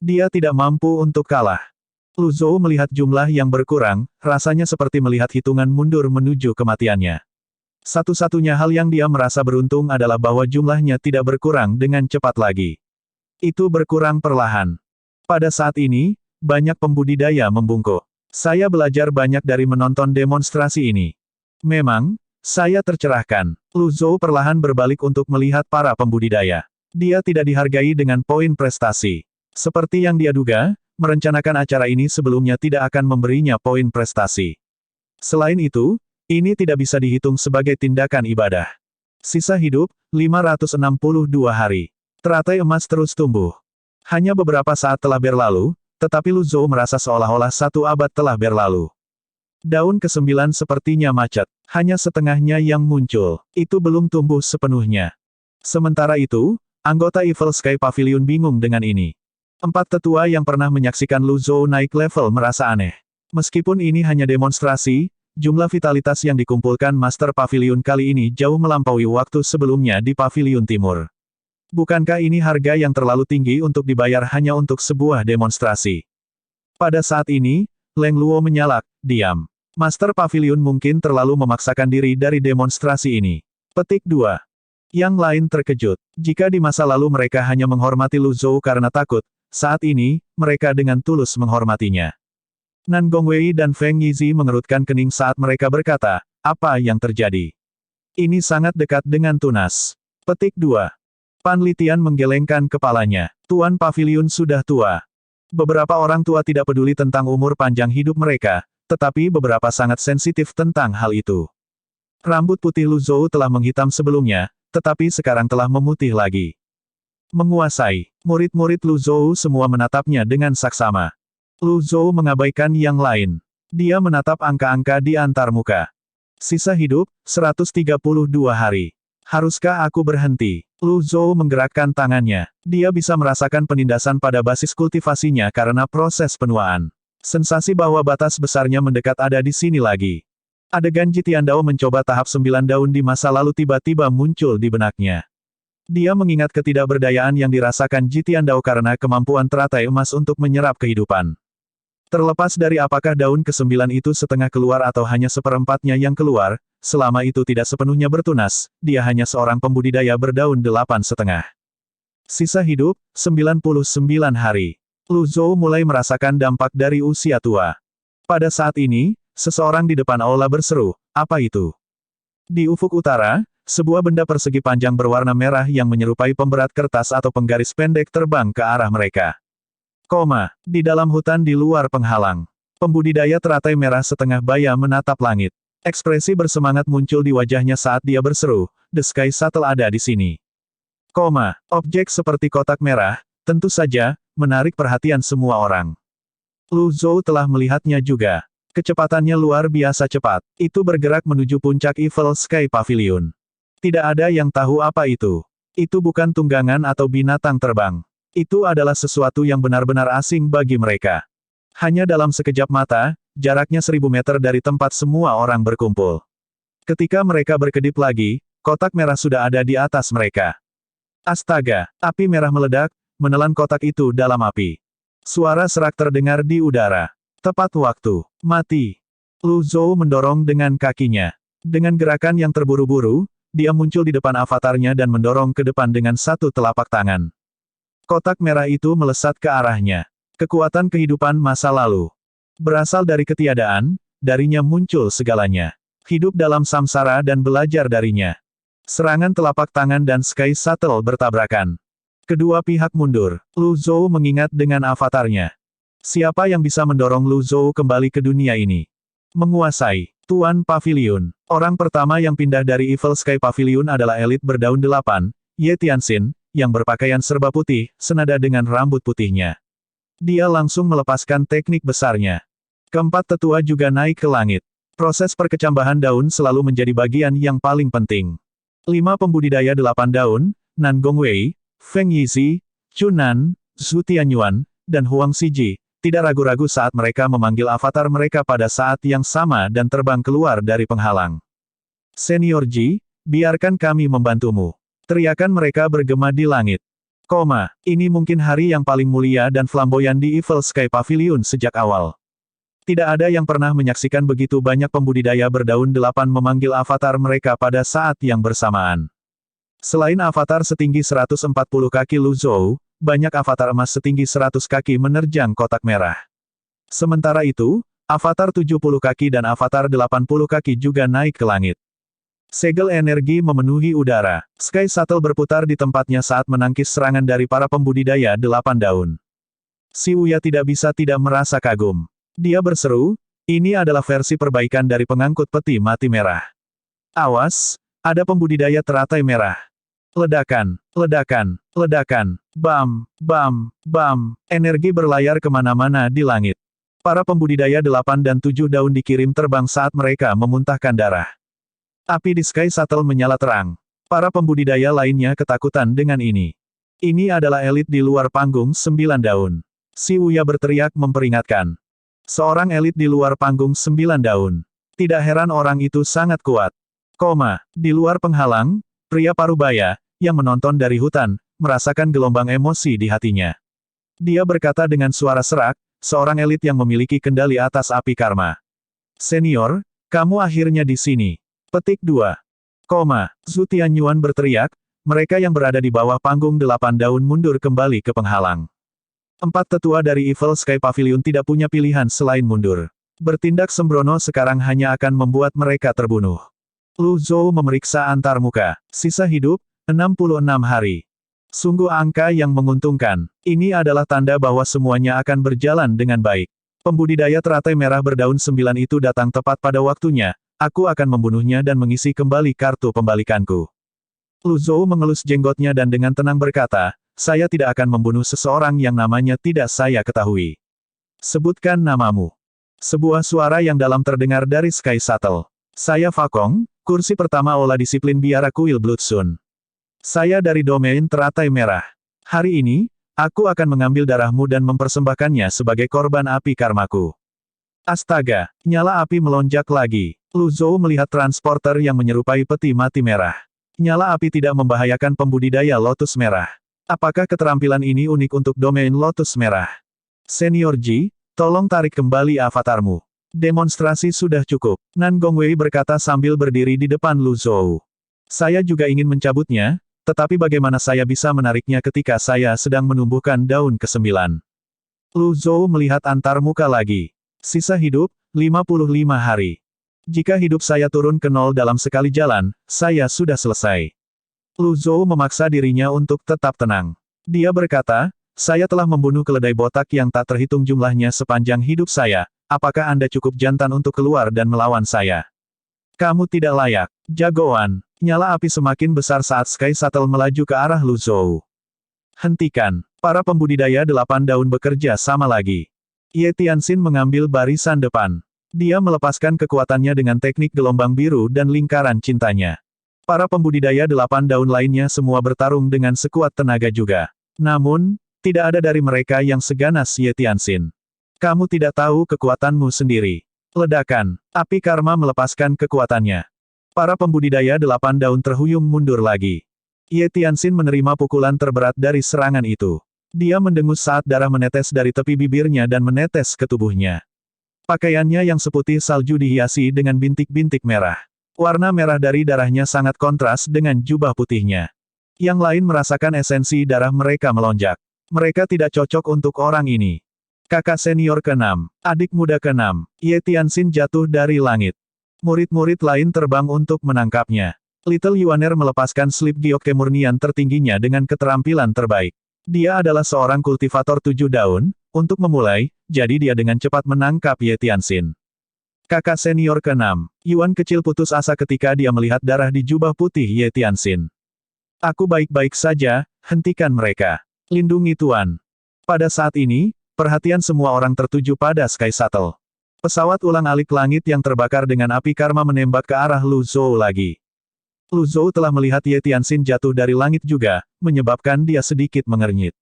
Dia tidak mampu untuk kalah. Lu Zhou melihat jumlah yang berkurang, rasanya seperti melihat hitungan mundur menuju kematiannya. Satu-satunya hal yang dia merasa beruntung adalah bahwa jumlahnya tidak berkurang dengan cepat lagi. Itu berkurang perlahan. Pada saat ini, banyak pembudidaya membungkuk. Saya belajar banyak dari menonton demonstrasi ini. Memang, saya tercerahkan. Lu Zhou perlahan berbalik untuk melihat para pembudidaya. Dia tidak dihargai dengan poin prestasi. Seperti yang dia duga, merencanakan acara ini sebelumnya tidak akan memberinya poin prestasi. Selain itu, ini tidak bisa dihitung sebagai tindakan ibadah. Sisa hidup, 562 hari. Teratai emas terus tumbuh. Hanya beberapa saat telah berlalu, tetapi Lu Zhou merasa seolah-olah satu abad telah berlalu. Daun ke-9 sepertinya macet. Hanya setengahnya yang muncul. Itu belum tumbuh sepenuhnya. Sementara itu, anggota Evil Sky Pavilion bingung dengan ini. 4 tetua yang pernah menyaksikan Lu Zhou naik level merasa aneh. Meskipun ini hanya demonstrasi, jumlah vitalitas yang dikumpulkan Master Pavilion kali ini jauh melampaui waktu sebelumnya di Pavilion Timur. Bukankah ini harga yang terlalu tinggi untuk dibayar hanya untuk sebuah demonstrasi? Pada saat ini, Leng Luo menyalak, diam. Master Pavilion mungkin terlalu memaksakan diri dari demonstrasi ini. Petik 2. Yang lain terkejut. Jika di masa lalu mereka hanya menghormati Lu Zhou karena takut, saat ini, mereka dengan tulus menghormatinya. Nan Gongwei dan Feng Yizi mengerutkan kening saat mereka berkata, apa yang terjadi? Ini sangat dekat dengan tunas. Petik 2. Pan Litian menggelengkan kepalanya. Tuan Pavilion sudah tua. Beberapa orang tua tidak peduli tentang umur panjang hidup mereka, tetapi beberapa sangat sensitif tentang hal itu. Rambut putih Lu Zhou telah menghitam sebelumnya, tetapi sekarang telah memutih lagi. Menguasai. Murid-murid Lu Zhou semua menatapnya dengan saksama. Lu Zhou mengabaikan yang lain. Dia menatap angka-angka di antarmuka. Sisa hidup, 132 hari. Haruskah aku berhenti? Lu Zhou menggerakkan tangannya. Dia bisa merasakan penindasan pada basis kultivasinya karena proses penuaan. Sensasi bahwa batas besarnya mendekat ada di sini lagi. Adegan Jitiandao mencoba tahap 9 daun di masa lalu tiba-tiba muncul di benaknya. Dia mengingat ketidakberdayaan yang dirasakan Jitiandao karena kemampuan teratai emas untuk menyerap kehidupan. Terlepas dari apakah daun ke-9 itu setengah keluar atau hanya seperempatnya yang keluar, selama itu tidak sepenuhnya bertunas, dia hanya seorang pembudidaya berdaun 8,5. Sisa hidup, 99 hari. Lu Zhou mulai merasakan dampak dari usia tua. Pada saat ini, seseorang di depan aula berseru, "Apa itu?" Di ufuk utara, sebuah benda persegi panjang berwarna merah yang menyerupai pemberat kertas atau penggaris pendek terbang ke arah mereka. Di dalam hutan di luar penghalang. Pembudidaya teratai merah setengah baya menatap langit. Ekspresi bersemangat muncul di wajahnya saat dia berseru, "The Sky Shuttle ada di sini." Objek seperti kotak merah, tentu saja, menarik perhatian semua orang. Lu Zhou telah melihatnya juga. Kecepatannya luar biasa cepat. Itu bergerak menuju puncak Evil Sky Pavilion. Tidak ada yang tahu apa itu. Itu bukan tunggangan atau binatang terbang. Itu adalah sesuatu yang benar-benar asing bagi mereka. Hanya dalam sekejap mata, jaraknya 1000 meter dari tempat semua orang berkumpul. Ketika mereka berkedip lagi, kotak merah sudah ada di atas mereka. Astaga, api merah meledak, menelan kotak itu dalam api. Suara serak terdengar di udara. Tepat waktu. Mati. Lu Zhou mendorong dengan kakinya. Dengan gerakan yang terburu-buru, dia muncul di depan avatarnya dan mendorong ke depan dengan satu telapak tangan. Kotak merah itu melesat ke arahnya. Kekuatan kehidupan masa lalu. Berasal dari ketiadaan, darinya muncul segalanya. Hidup dalam samsara dan belajar darinya. Serangan telapak tangan dan Sky Shuttle bertabrakan. Kedua pihak mundur. Lu Zhou mengingat dengan avatarnya. Siapa yang bisa mendorong Lu Zhou kembali ke dunia ini? Menguasai. Tuan Pavilion. Orang pertama yang pindah dari Evil Sky Pavilion adalah elit berdaun 8, Ye Tianxin, yang berpakaian serba putih, senada dengan rambut putihnya. Dia langsung melepaskan teknik besarnya. Keempat tetua juga naik ke langit. Proses perkecambahan daun selalu menjadi bagian yang paling penting. 5 pembudidaya 8 daun, Nan Gongwei, Feng Yizi, Chunan, Zhu Tianyuan, dan Huang Xiji, tidak ragu-ragu saat mereka memanggil avatar mereka pada saat yang sama dan terbang keluar dari penghalang. "Senior Ji, biarkan kami membantumu." Teriakan mereka bergema di langit. Ini mungkin hari yang paling mulia dan flamboyan di Evil Sky Pavilion sejak awal. Tidak ada yang pernah menyaksikan begitu banyak pembudidaya berdaun 8 memanggil avatar mereka pada saat yang bersamaan. Selain avatar setinggi 140 kaki Lu Zhou, banyak avatar emas setinggi 100 kaki menerjang kotak merah. Sementara itu, avatar 70 kaki dan avatar 80 kaki juga naik ke langit. Segel energi memenuhi udara. Sky Shuttle berputar di tempatnya saat menangkis serangan dari para pembudidaya 8 daun. Si Uya tidak bisa tidak merasa kagum. Dia berseru, "Ini adalah versi perbaikan dari pengangkut peti mati merah. Awas, ada pembudidaya teratai merah." Ledakan, ledakan, ledakan, bam, bam, bam, energi berlayar kemana-mana di langit. Para pembudidaya 8 dan 7 daun dikirim terbang saat mereka memuntahkan darah. Api di Sky Shuttle menyala terang. Para pembudidaya lainnya ketakutan dengan ini. Ini adalah elit di luar panggung 9 daun. Si Uya berteriak memperingatkan. Seorang elit di luar panggung 9 daun. Tidak heran orang itu sangat kuat. Di luar penghalang, pria parubaya, yang menonton dari hutan, merasakan gelombang emosi di hatinya. Dia berkata dengan suara serak, seorang elit yang memiliki kendali atas api karma. "Senior, kamu akhirnya di sini." Petik 2. Zhu Tianyuan berteriak, mereka yang berada di bawah panggung 8 daun mundur kembali ke penghalang. 4 tetua dari Evil Sky Pavilion tidak punya pilihan selain mundur. Bertindak sembrono sekarang hanya akan membuat mereka terbunuh. Lu Zhou memeriksa antarmuka. Sisa hidup, 66 hari. Sungguh angka yang menguntungkan. Ini adalah tanda bahwa semuanya akan berjalan dengan baik. Pembudidaya teratai merah berdaun 9 itu datang tepat pada waktunya. Aku akan membunuhnya dan mengisi kembali kartu pembalikanku. Lu Zhou mengelus jenggotnya dan dengan tenang berkata, "Saya tidak akan membunuh seseorang yang namanya tidak saya ketahui." Sebutkan namamu. Sebuah suara yang dalam terdengar dari Sky Shuttle. Saya Fakong, kursi pertama olah disiplin biara kuil Bloodsun. Saya dari domain teratai merah. Hari ini, aku akan mengambil darahmu dan mempersembahkannya sebagai korban api karmaku. Astaga, nyala api melonjak lagi. Lu Zhou melihat transporter yang menyerupai peti mati merah. Nyala api tidak membahayakan pembudidaya lotus merah. Apakah keterampilan ini unik untuk domain lotus merah? Senior Ji, tolong tarik kembali avatarmu. Demonstrasi sudah cukup. Nan Gongwei berkata sambil berdiri di depan Lu Zhou. Saya juga ingin mencabutnya, tetapi bagaimana saya bisa menariknya ketika saya sedang menumbuhkan daun ke-9? Lu Zhou melihat antar muka lagi. Sisa hidup, 55 hari. Jika hidup saya turun ke 0 dalam sekali jalan, saya sudah selesai. Lu Zhou memaksa dirinya untuk tetap tenang. Dia berkata, saya telah membunuh keledai botak yang tak terhitung jumlahnya sepanjang hidup saya, apakah Anda cukup jantan untuk keluar dan melawan saya? Kamu tidak layak. Jagoan. Nyala api semakin besar saat Sky Shuttle melaju ke arah Lu Zhou. Hentikan. Para pembudidaya 8 daun bekerja sama lagi. Ye Tianxin mengambil barisan depan. Dia melepaskan kekuatannya dengan teknik gelombang biru dan lingkaran cintanya. Para pembudidaya 8 daun lainnya semua bertarung dengan sekuat tenaga juga. Namun, tidak ada dari mereka yang seganas Ye Tianxin. Kamu tidak tahu kekuatanmu sendiri. Ledakan. Api karma melepaskan kekuatannya. Para pembudidaya 8 daun terhuyung mundur lagi. Ye Tianxin menerima pukulan terberat dari serangan itu. Dia mendengus saat darah menetes dari tepi bibirnya dan menetes ke tubuhnya. Pakaiannya yang seputih salju dihiasi dengan bintik-bintik merah. Warna merah dari darahnya sangat kontras dengan jubah putihnya. Yang lain merasakan esensi darah mereka melonjak. Mereka tidak cocok untuk orang ini. Kakak senior ke-6, adik muda ke-6, Ye Tianxin jatuh dari langit. Murid-murid lain terbang untuk menangkapnya. Little Yuaner melepaskan slip giok kemurnian tertingginya dengan keterampilan terbaik. Dia adalah seorang kultivator 7 daun, untuk memulai, jadi dia dengan cepat menangkap Ye Tianxin. Kakak senior ke-6, Yuan kecil putus asa ketika dia melihat darah di jubah putih Ye Tianxin. Aku baik-baik saja, hentikan mereka. Lindungi Tuan. Pada saat ini, perhatian semua orang tertuju pada Sky Shuttle. Pesawat ulang-alik langit yang terbakar dengan api karma menembak ke arah Lu Zhou lagi. Lu Zhou telah melihat Ye Tianxin jatuh dari langit juga, menyebabkan dia sedikit mengernyit.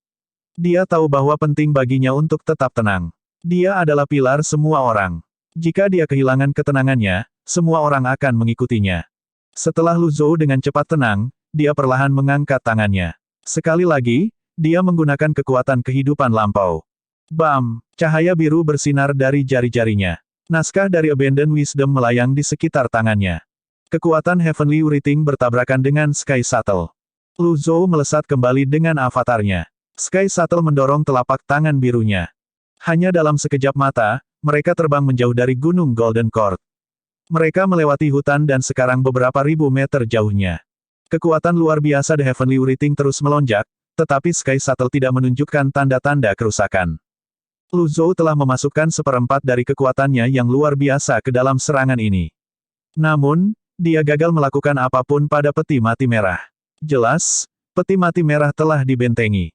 Dia tahu bahwa penting baginya untuk tetap tenang. Dia adalah pilar semua orang. Jika dia kehilangan ketenangannya, semua orang akan mengikutinya. Setelah Lu Zhou dengan cepat tenang, dia perlahan mengangkat tangannya. Sekali lagi, dia menggunakan kekuatan kehidupan lampau. Bam! Cahaya biru bersinar dari jari-jarinya. Naskah dari Abandoned Wisdom melayang di sekitar tangannya. Kekuatan Heavenly Writing bertabrakan dengan Sky Shuttle. Lu Zhou melesat kembali dengan avatarnya. Sky Shuttle mendorong telapak tangan birunya. Hanya dalam sekejap mata, mereka terbang menjauh dari Gunung Golden Court. Mereka melewati hutan dan sekarang beberapa ribu meter jauhnya. Kekuatan luar biasa The Heavenly Writing terus melonjak, tetapi Sky Shuttle tidak menunjukkan tanda-tanda kerusakan. Lu Zhou telah memasukkan 1/4 dari kekuatannya yang luar biasa ke dalam serangan ini. Namun, dia gagal melakukan apapun pada peti mati merah. Jelas, peti mati merah telah dibentengi.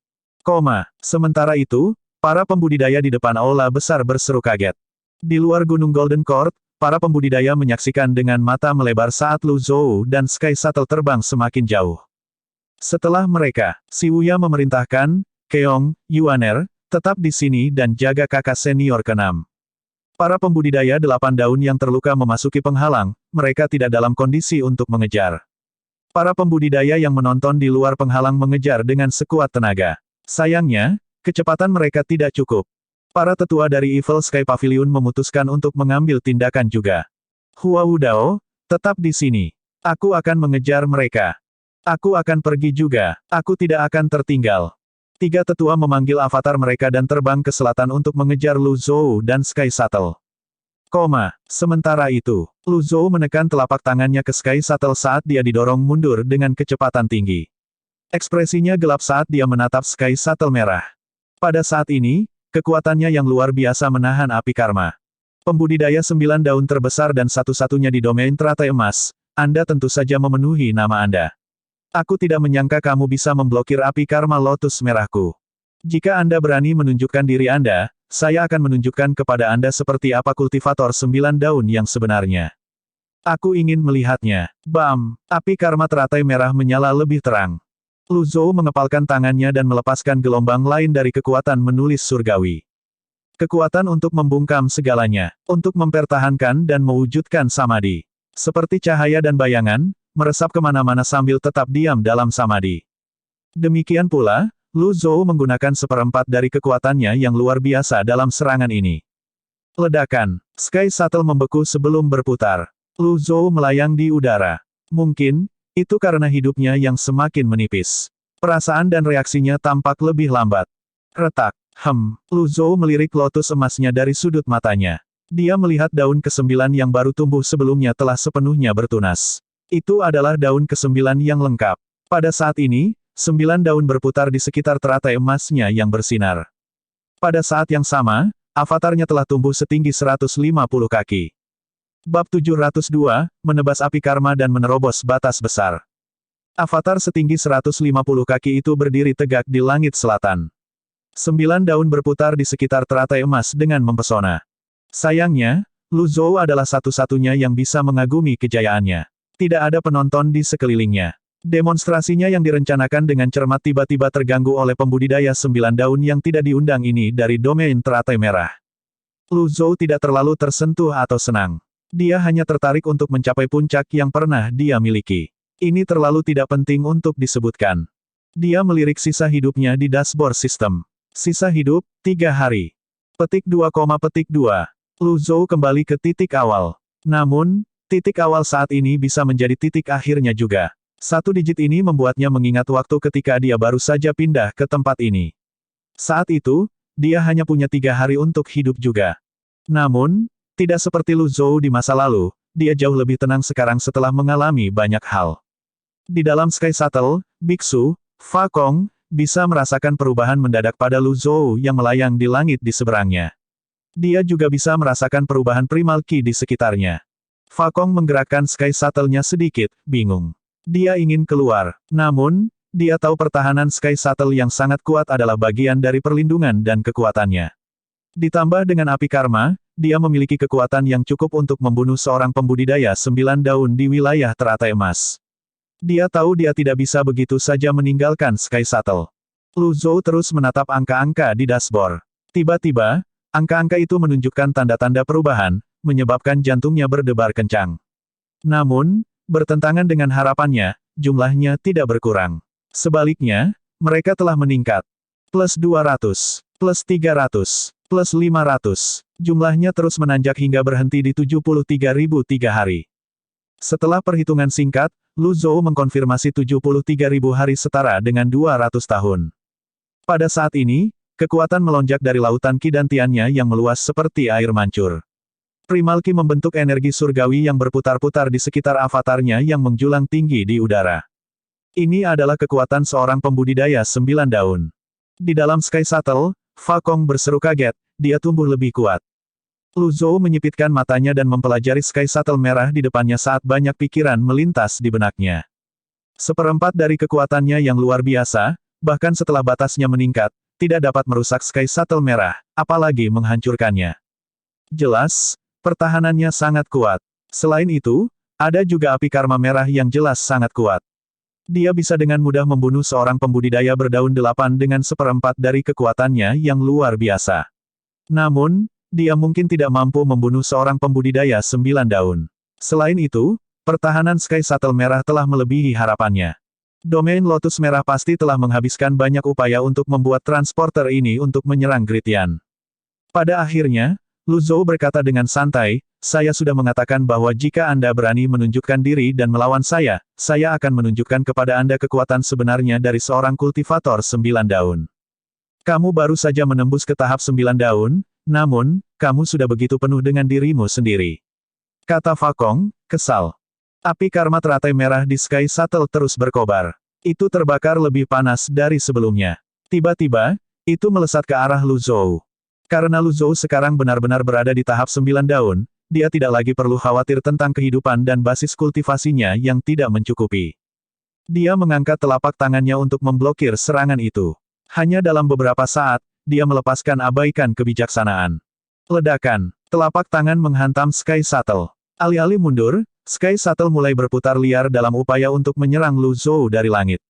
Sementara itu, para pembudidaya di depan aula besar berseru kaget. Di luar Gunung Golden Court, para pembudidaya menyaksikan dengan mata melebar saat Lu Zhou dan Sky Shuttle terbang semakin jauh. Setelah mereka, Si Wuya memerintahkan, Keong, Yuaner, tetap di sini dan jaga kakak senior ke-6. Para pembudidaya 8 daun yang terluka memasuki penghalang, mereka tidak dalam kondisi untuk mengejar. Para pembudidaya yang menonton di luar penghalang mengejar dengan sekuat tenaga. Sayangnya, kecepatan mereka tidak cukup. Para tetua dari Evil Sky Pavilion memutuskan untuk mengambil tindakan juga. Hua Wudao, tetap di sini. Aku akan mengejar mereka. Aku akan pergi juga. Aku tidak akan tertinggal. 3 tetua memanggil avatar mereka dan terbang ke selatan untuk mengejar Lu Zhou dan Sky Shuttle. Sementara itu, Lu Zhou menekan telapak tangannya ke Sky Shuttle saat dia didorong mundur dengan kecepatan tinggi. Ekspresinya gelap saat dia menatap Sky Shuttle merah. Pada saat ini, kekuatannya yang luar biasa menahan api karma. Pembudidaya 9 daun terbesar dan satu-satunya di domain teratai emas, Anda tentu saja memenuhi nama Anda. Aku tidak menyangka kamu bisa memblokir api karma lotus merahku. Jika Anda berani menunjukkan diri Anda, saya akan menunjukkan kepada Anda seperti apa kultivator 9 daun yang sebenarnya. Aku ingin melihatnya. Bam! Api karma teratai merah menyala lebih terang. Lu Zhou mengepalkan tangannya dan melepaskan gelombang lain dari kekuatan menulis surgawi. Kekuatan untuk membungkam segalanya, untuk mempertahankan dan mewujudkan samadhi. Seperti cahaya dan bayangan, meresap kemana-mana sambil tetap diam dalam samadhi. Demikian pula, Lu Zhou menggunakan seperempat dari kekuatannya yang luar biasa dalam serangan ini. Ledakan. Sky Shuttle membeku sebelum berputar. Lu Zhou melayang di udara. Mungkin, itu karena hidupnya yang semakin menipis. Perasaan dan reaksinya tampak lebih lambat. Retak. Lu Zhou melirik lotus emasnya dari sudut matanya. Dia melihat daun ke-9 yang baru tumbuh sebelumnya telah sepenuhnya bertunas. Itu adalah daun ke-9 yang lengkap. Pada saat ini, 9 daun berputar di sekitar teratai emasnya yang bersinar. Pada saat yang sama, avatarnya telah tumbuh setinggi 150 kaki. Bab 702, menebas api karma dan menerobos batas besar. Avatar setinggi 150 kaki itu berdiri tegak di langit selatan. 9 daun berputar di sekitar teratai emas dengan mempesona. Sayangnya, Lu Zhou adalah satu-satunya yang bisa mengagumi kejayaannya. Tidak ada penonton di sekelilingnya. Demonstrasinya yang direncanakan dengan cermat tiba-tiba terganggu oleh pembudidaya 9 daun yang tidak diundang ini dari domain teratai merah. Lu Zhou tidak terlalu tersentuh atau senang. Dia hanya tertarik untuk mencapai puncak yang pernah dia miliki. Ini terlalu tidak penting untuk disebutkan. Dia melirik sisa hidupnya di dashboard sistem. Sisa hidup, 3 hari. Petik 2, petik 2. Lu Zhou kembali ke titik awal. Namun, titik awal saat ini bisa menjadi titik akhirnya juga. Satu digit ini membuatnya mengingat waktu ketika dia baru saja pindah ke tempat ini. Saat itu, dia hanya punya 3 hari untuk hidup juga. Namun, tidak seperti Lu Zhou di masa lalu, dia jauh lebih tenang sekarang setelah mengalami banyak hal. Di dalam Sky Shuttle, Biksu, Fa Kong, bisa merasakan perubahan mendadak pada Lu Zhou yang melayang di langit di seberangnya. Dia juga bisa merasakan perubahan primal ki di sekitarnya. Fa Kong menggerakkan Sky Shuttle-nya sedikit, bingung. Dia ingin keluar. Namun, dia tahu pertahanan Sky Shuttle yang sangat kuat adalah bagian dari perlindungan dan kekuatannya. Ditambah dengan api karma, dia memiliki kekuatan yang cukup untuk membunuh seorang pembudidaya 9 daun di wilayah teratai emas. Dia tahu dia tidak bisa begitu saja meninggalkan Sky Shuttle. Lu Zhou terus menatap angka-angka di dashboard. Tiba-tiba, angka-angka itu menunjukkan tanda-tanda perubahan, menyebabkan jantungnya berdebar kencang. Namun, bertentangan dengan harapannya, jumlahnya tidak berkurang. Sebaliknya, mereka telah meningkat. Plus 200, plus 300, plus 500. Jumlahnya terus menanjak hingga berhenti di 73.003 hari. Setelah perhitungan singkat, Lu Zhou mengkonfirmasi 73.000 hari setara dengan 200 tahun. Pada saat ini, kekuatan melonjak dari lautan ki dantiannya yang meluas seperti air mancur. Primal Ki membentuk energi surgawi yang berputar-putar di sekitar avatarnya yang menjulang tinggi di udara. Ini adalah kekuatan seorang pembudidaya 9 daun. Di dalam Sky Shuttle, Fa Kong berseru kaget, dia tumbuh lebih kuat. Lu Zhou menyipitkan matanya dan mempelajari Sky Shuttle merah di depannya saat banyak pikiran melintas di benaknya. Seperempat dari kekuatannya yang luar biasa, bahkan setelah batasnya meningkat, tidak dapat merusak Sky Shuttle merah, apalagi menghancurkannya. Jelas, pertahanannya sangat kuat. Selain itu, ada juga api karma merah yang jelas sangat kuat. Dia bisa dengan mudah membunuh seorang pembudidaya berdaun 8 dengan seperempat dari kekuatannya yang luar biasa. Namun, dia mungkin tidak mampu membunuh seorang pembudidaya 9 daun. Selain itu, pertahanan Sky Shuttle merah telah melebihi harapannya. Domain Lotus merah pasti telah menghabiskan banyak upaya untuk membuat transporter ini untuk menyerang Gritian. Pada akhirnya, Lu Zhou berkata dengan santai, saya sudah mengatakan bahwa jika Anda berani menunjukkan diri dan melawan saya akan menunjukkan kepada Anda kekuatan sebenarnya dari seorang kultivator 9 daun. Kamu baru saja menembus ke tahap 9 daun, namun, kamu sudah begitu penuh dengan dirimu sendiri. Kata Fa Kong, kesal. Api karma teratai merah di Sky Shuttle terus berkobar. Itu terbakar lebih panas dari sebelumnya. Tiba-tiba, itu melesat ke arah Lu Zhou. Karena Lu Zhou sekarang benar-benar berada di tahap 9 daun, dia tidak lagi perlu khawatir tentang kehidupan dan basis kultivasinya yang tidak mencukupi. Dia mengangkat telapak tangannya untuk memblokir serangan itu. Hanya dalam beberapa saat, dia melepaskan abaikan kebijaksanaan. Ledakan. Telapak tangan menghantam Sky Shuttle. Alih-alih mundur, Sky Shuttle mulai berputar liar dalam upaya untuk menyerang Lu Zhou dari langit.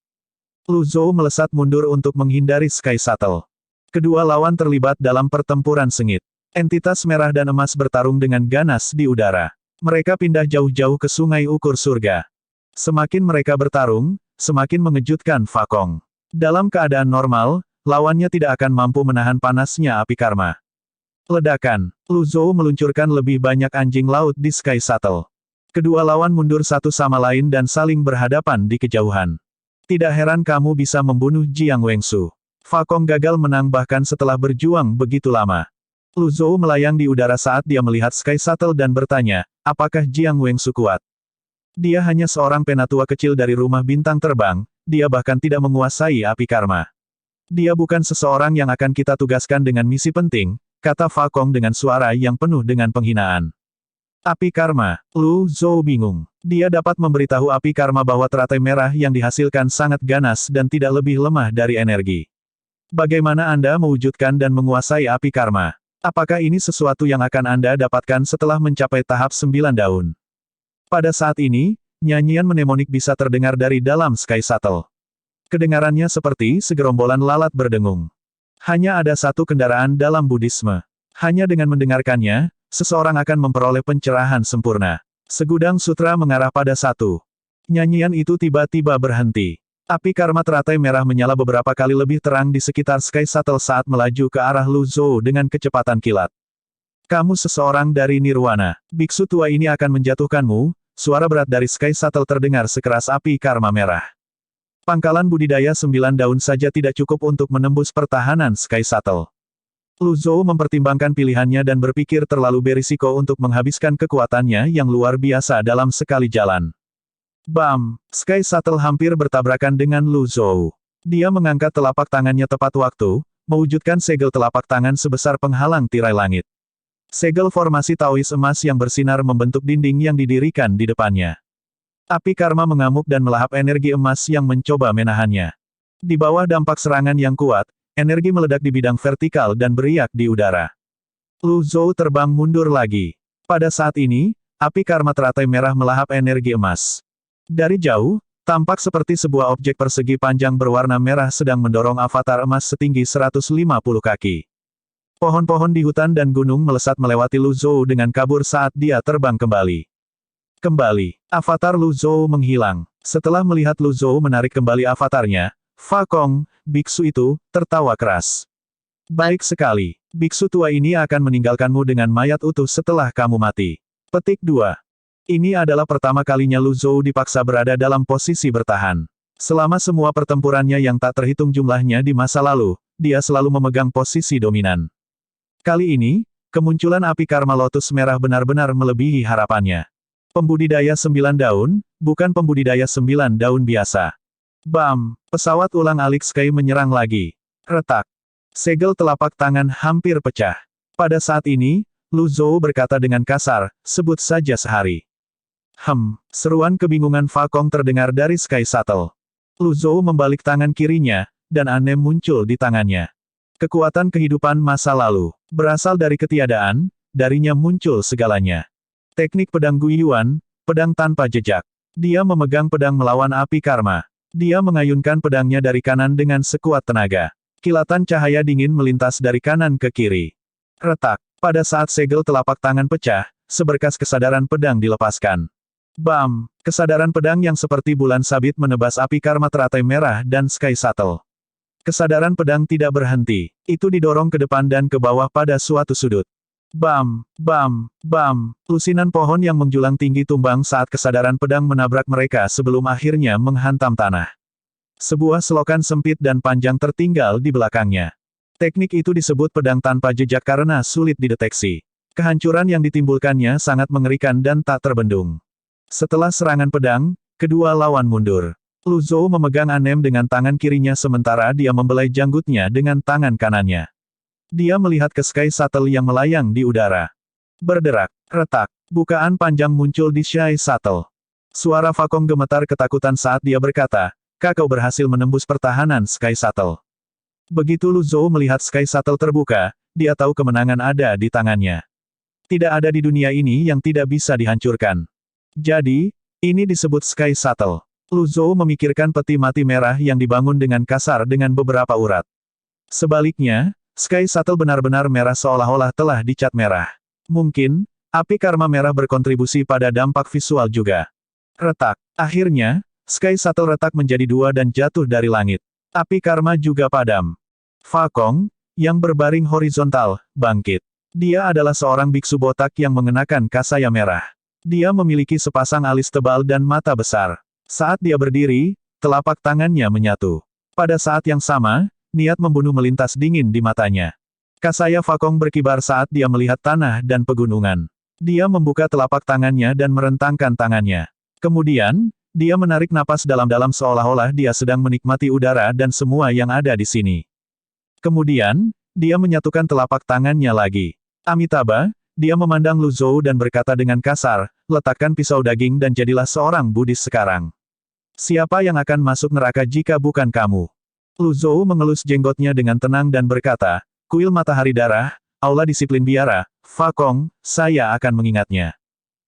Lu Zhou melesat mundur untuk menghindari Sky Shuttle. Kedua lawan terlibat dalam pertempuran sengit. Entitas merah dan emas bertarung dengan ganas di udara. Mereka pindah jauh-jauh ke sungai ukur surga. Semakin mereka bertarung, semakin mengejutkan Fa Kong. Dalam keadaan normal, lawannya tidak akan mampu menahan panasnya api karma. Ledakan. Lu Zhou meluncurkan lebih banyak anjing laut di Sky Shuttle. Kedua lawan mundur satu sama lain dan saling berhadapan di kejauhan. Tidak heran kamu bisa membunuh Jiang Wengsu. Fa Kong gagal menang bahkan setelah berjuang begitu lama. Lu Zhou melayang di udara saat dia melihat Sky Shuttle dan bertanya, apakah Jiang Wengsu kuat? Dia hanya seorang penatua kecil dari rumah bintang terbang, dia bahkan tidak menguasai api karma. Dia bukan seseorang yang akan kita tugaskan dengan misi penting, kata Fa Kong dengan suara yang penuh dengan penghinaan. Api karma. Lu Zhou bingung. Dia dapat memberitahu api karma bahwa teratai merah yang dihasilkan sangat ganas dan tidak lebih lemah dari energi. Bagaimana Anda mewujudkan dan menguasai api karma? Apakah ini sesuatu yang akan Anda dapatkan setelah mencapai tahap 9 daun? Pada saat ini, nyanyian mnemonik bisa terdengar dari dalam Sky Shuttle. Kedengarannya seperti segerombolan lalat berdengung. Hanya ada satu kendaraan dalam Buddhisme. Hanya dengan mendengarkannya, seseorang akan memperoleh pencerahan sempurna. Segudang sutra mengarah pada satu. Nyanyian itu tiba-tiba berhenti. Api karma teratai merah menyala beberapa kali lebih terang di sekitar Sky Shuttle saat melaju ke arah Lu Zhou dengan kecepatan kilat. Kamu seseorang dari Nirwana. Biksu tua ini akan menjatuhkanmu. Suara berat dari Sky Shuttle terdengar sekeras api karma merah. Pangkalan budidaya 9 daun saja tidak cukup untuk menembus pertahanan Sky Shuttle. Lu Zhou mempertimbangkan pilihannya dan berpikir terlalu berisiko untuk menghabiskan kekuatannya yang luar biasa dalam sekali jalan. Bam! Sky Shuttle hampir bertabrakan dengan Lu Zhou. Dia mengangkat telapak tangannya tepat waktu, mewujudkan segel telapak tangan sebesar penghalang tirai langit. Segel formasi Taois emas yang bersinar membentuk dinding yang didirikan di depannya. Api karma mengamuk dan melahap energi emas yang mencoba menahannya. Di bawah dampak serangan yang kuat, energi meledak di bidang vertikal dan beriak di udara. Lu Zhou terbang mundur lagi. Pada saat ini, api karma teratai merah melahap energi emas. Dari jauh, tampak seperti sebuah objek persegi panjang berwarna merah sedang mendorong avatar emas setinggi 150 kaki. Pohon-pohon di hutan dan gunung melesat melewati Lu Zhou dengan kabur saat dia terbang kembali. Avatar Lu Zhou menghilang. Setelah melihat Lu Zhou menarik kembali avatarnya, Fa Kong, biksu itu, tertawa keras. Baik sekali. Biksu tua ini akan meninggalkanmu dengan mayat utuh setelah kamu mati. Petik 2. Ini adalah pertama kalinya Lu Zhou dipaksa berada dalam posisi bertahan. Selama semua pertempurannya yang tak terhitung jumlahnya di masa lalu, dia selalu memegang posisi dominan. Kali ini, kemunculan api karma lotus merah benar-benar melebihi harapannya. Pembudidaya 9 daun, bukan pembudidaya 9 daun biasa. Bam! Pesawat ulang-alik Sky menyerang lagi. Retak. Segel telapak tangan hampir pecah. Pada saat ini, Lu Zhou berkata dengan kasar, sebut saja sehari. Seruan kebingungan Fa Kong terdengar dari Sky Shuttle. Lu Zhou membalik tangan kirinya, dan aneh muncul di tangannya. Kekuatan kehidupan masa lalu. Berasal dari ketiadaan, darinya muncul segalanya. Teknik pedang Guiyuan, pedang tanpa jejak. Dia memegang pedang melawan api karma. Dia mengayunkan pedangnya dari kanan dengan sekuat tenaga. Kilatan cahaya dingin melintas dari kanan ke kiri. Retak. Pada saat segel telapak tangan pecah, seberkas kesadaran pedang dilepaskan. Bam! Kesadaran pedang yang seperti bulan sabit menebas api karma teratai merah dan Sky Shuttle. Kesadaran pedang tidak berhenti. Itu didorong ke depan dan ke bawah pada suatu sudut. Bam! Bam! Bam! Lusinan pohon yang menjulang tinggi tumbang saat kesadaran pedang menabrak mereka sebelum akhirnya menghantam tanah. Sebuah selokan sempit dan panjang tertinggal di belakangnya. Teknik itu disebut pedang tanpa jejak karena sulit dideteksi. Kehancuran yang ditimbulkannya sangat mengerikan dan tak terbendung. Setelah serangan pedang, kedua lawan mundur. Lu Zhou memegang anem dengan tangan kirinya sementara dia membelai janggutnya dengan tangan kanannya. Dia melihat ke Sky Shuttle yang melayang di udara. Berderak, retak, bukaan panjang muncul di Sky Shuttle. Suara Fa Kong gemetar ketakutan saat dia berkata, "Kakau berhasil menembus pertahanan Sky Shuttle." Begitu Lu Zhou melihat Sky Shuttle terbuka, dia tahu kemenangan ada di tangannya. Tidak ada di dunia ini yang tidak bisa dihancurkan. Jadi, ini disebut Sky Shuttle. Lu Zhou memikirkan peti mati merah yang dibangun dengan kasar dengan beberapa urat. Sebaliknya, Sky Shuttle benar-benar merah seolah-olah telah dicat merah. Mungkin, api karma merah berkontribusi pada dampak visual juga. Retak. Akhirnya, Sky Shuttle retak menjadi dua dan jatuh dari langit. Api karma juga padam. Fa Kong, yang berbaring horizontal, bangkit. Dia adalah seorang biksu botak yang mengenakan kasaya merah. Dia memiliki sepasang alis tebal dan mata besar. Saat dia berdiri, telapak tangannya menyatu. Pada saat yang sama, niat membunuh melintas dingin di matanya. Kasaya Fa Kong berkibar saat dia melihat tanah dan pegunungan. Dia membuka telapak tangannya dan merentangkan tangannya. Kemudian, dia menarik napas dalam-dalam seolah-olah dia sedang menikmati udara dan semua yang ada di sini. Kemudian, dia menyatukan telapak tangannya lagi. Amitabha, dia memandang Lu Zhou dan berkata dengan kasar, letakkan pisau daging dan jadilah seorang Buddhis sekarang. Siapa yang akan masuk neraka jika bukan kamu? Lu Zhou mengelus jenggotnya dengan tenang dan berkata, kuil matahari darah, aula disiplin biara, Fa Kong, saya akan mengingatnya.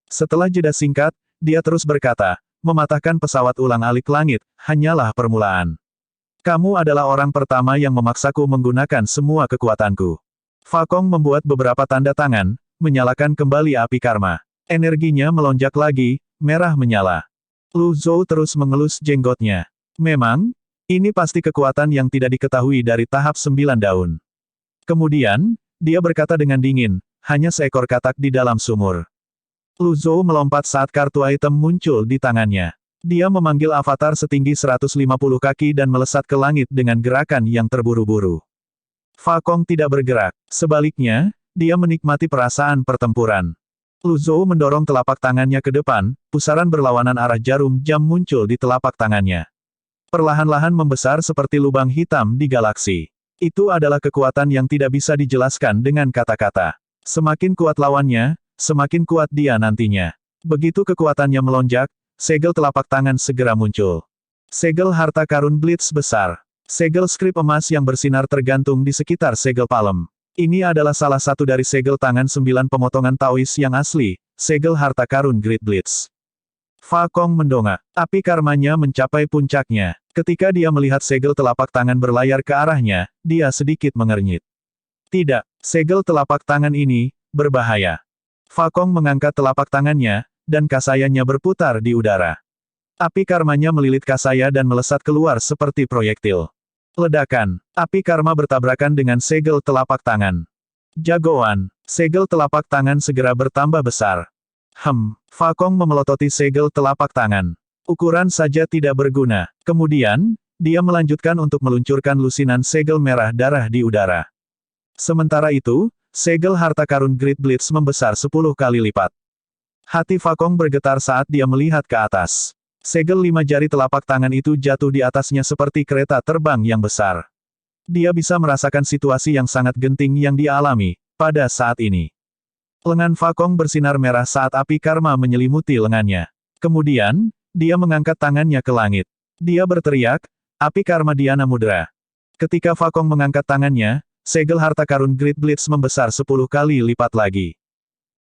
Setelah jeda singkat, dia terus berkata, mematahkan pesawat ulang-alik langit, hanyalah permulaan. Kamu adalah orang pertama yang memaksaku menggunakan semua kekuatanku. Fa Kong membuat beberapa tanda tangan, menyalakan kembali api karma. Energinya melonjak lagi, merah menyala. Lu Zhou terus mengelus jenggotnya. Memang, ini pasti kekuatan yang tidak diketahui dari tahap 9 daun. Kemudian, dia berkata dengan dingin, hanya seekor katak di dalam sumur. Lu Zhou melompat saat kartu item muncul di tangannya. Dia memanggil avatar setinggi 150 kaki dan melesat ke langit dengan gerakan yang terburu-buru. Fa Kong tidak bergerak. Sebaliknya, dia menikmati perasaan pertempuran. Lu Zhou mendorong telapak tangannya ke depan, pusaran berlawanan arah jarum jam muncul di telapak tangannya. Perlahan-lahan membesar seperti lubang hitam di galaksi. Itu adalah kekuatan yang tidak bisa dijelaskan dengan kata-kata. Semakin kuat lawannya, semakin kuat dia nantinya. Begitu kekuatannya melonjak, segel telapak tangan segera muncul. Segel harta karun blitz besar. Segel skrip emas yang bersinar tergantung di sekitar segel palem. Ini adalah salah satu dari segel tangan 9 pemotongan Taois yang asli, segel harta karun Great Blitz. Fa Kong mendongak. Api karmanya mencapai puncaknya. Ketika dia melihat segel telapak tangan berlayar ke arahnya, dia sedikit mengernyit. Tidak, segel telapak tangan ini, berbahaya. Fa Kong mengangkat telapak tangannya, dan kasayanya berputar di udara. Api karmanya melilit kasaya dan melesat keluar seperti proyektil. Ledakan. Api karma bertabrakan dengan segel telapak tangan. Jagoan. Segel telapak tangan segera bertambah besar. Fa Kong memelototi segel telapak tangan. Ukuran saja tidak berguna. Kemudian, dia melanjutkan untuk meluncurkan lusinan segel merah darah di udara. Sementara itu, segel harta karun Great Blitz membesar 10 kali lipat. Hati Fa Kong bergetar saat dia melihat ke atas. Segel 5 jari telapak tangan itu jatuh di atasnya seperti kereta terbang yang besar. Dia bisa merasakan situasi yang sangat genting yang dia alami, pada saat ini. Lengan Fa Kong bersinar merah saat api karma menyelimuti lengannya. Kemudian, dia mengangkat tangannya ke langit. Dia berteriak, api karma Dhyana Mudra. Ketika Fa Kong mengangkat tangannya, segel harta karun Great Blitz membesar 10 kali lipat lagi.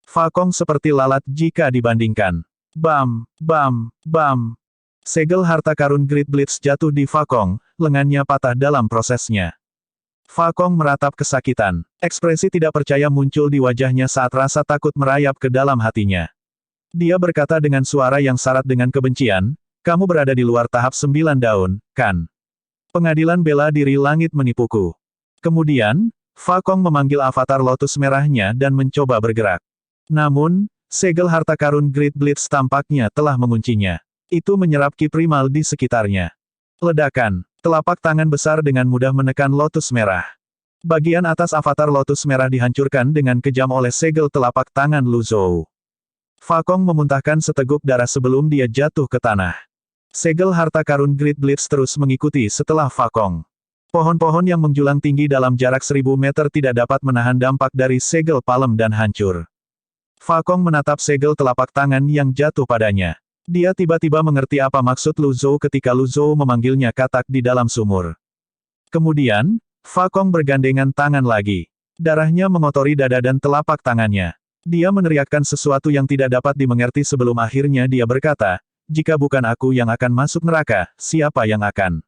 Fa Kong seperti lalat jika dibandingkan. Bam, bam, bam. Segel harta karun Great Blitz jatuh di Fa Kong, lengannya patah dalam prosesnya. Fa Kong meratap kesakitan. Ekspresi tidak percaya muncul di wajahnya saat rasa takut merayap ke dalam hatinya. Dia berkata dengan suara yang syarat dengan kebencian, kamu berada di luar tahap 9 daun, kan? Pengadilan bela diri langit menipuku. Kemudian, Fa Kong memanggil avatar lotus merahnya dan mencoba bergerak. Namun, segel harta karun Great Blitz tampaknya telah menguncinya. Itu menyerap ki primal di sekitarnya. Ledakan. Telapak tangan besar dengan mudah menekan lotus merah. Bagian atas avatar lotus merah dihancurkan dengan kejam oleh segel telapak tangan Lu Zhou. Fa Kong memuntahkan seteguk darah sebelum dia jatuh ke tanah. Segel harta karun Great Blitz terus mengikuti setelah Fa Kong. Pohon-pohon yang menjulang tinggi dalam jarak 1000 meter tidak dapat menahan dampak dari segel palem dan hancur. Fa Kong menatap segel telapak tangan yang jatuh padanya. Dia tiba-tiba mengerti apa maksud Lu Zhou ketika Lu Zhou memanggilnya katak di dalam sumur. Kemudian, Fa Kong bergandengan tangan lagi. Darahnya mengotori dada dan telapak tangannya. Dia meneriakkan sesuatu yang tidak dapat dimengerti sebelum akhirnya dia berkata, jika bukan aku yang akan masuk neraka, siapa yang akan?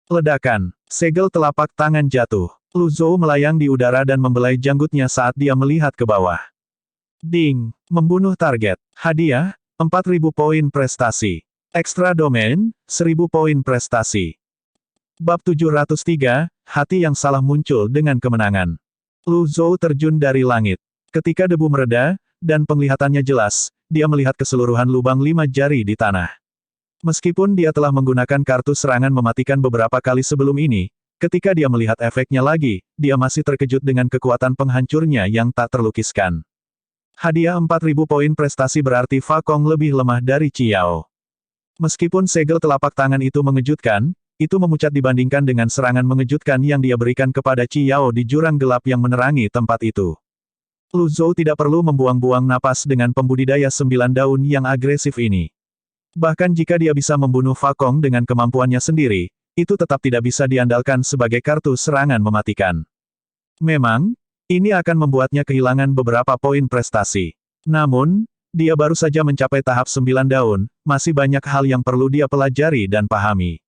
Ledakan. Segel telapak tangan jatuh. Lu Zhou melayang di udara dan membelai janggutnya saat dia melihat ke bawah. Ding. Membunuh target. Hadiah, 4.000 poin prestasi. Ekstra domain, 1.000 poin prestasi. Bab 703, hati yang salah muncul dengan kemenangan. Lu Zhou terjun dari langit. Ketika debu mereda, dan penglihatannya jelas, dia melihat keseluruhan lubang 5 jari di tanah. Meskipun dia telah menggunakan kartu serangan mematikan beberapa kali sebelum ini, ketika dia melihat efeknya lagi, dia masih terkejut dengan kekuatan penghancurnya yang tak terlukiskan. Hadiah 4.000 poin prestasi berarti Fa Kong lebih lemah dari Qiao. Meskipun segel telapak tangan itu mengejutkan, itu memucat dibandingkan dengan serangan mengejutkan yang dia berikan kepada Qiao di jurang gelap yang menerangi tempat itu. Lu Zhou tidak perlu membuang-buang napas dengan pembudidaya 9 daun yang agresif ini. Bahkan jika dia bisa membunuh Fa Kong dengan kemampuannya sendiri, itu tetap tidak bisa diandalkan sebagai kartu serangan mematikan. Memang, ini akan membuatnya kehilangan beberapa poin prestasi. Namun, dia baru saja mencapai tahap 9 daun, masih banyak hal yang perlu dia pelajari dan pahami.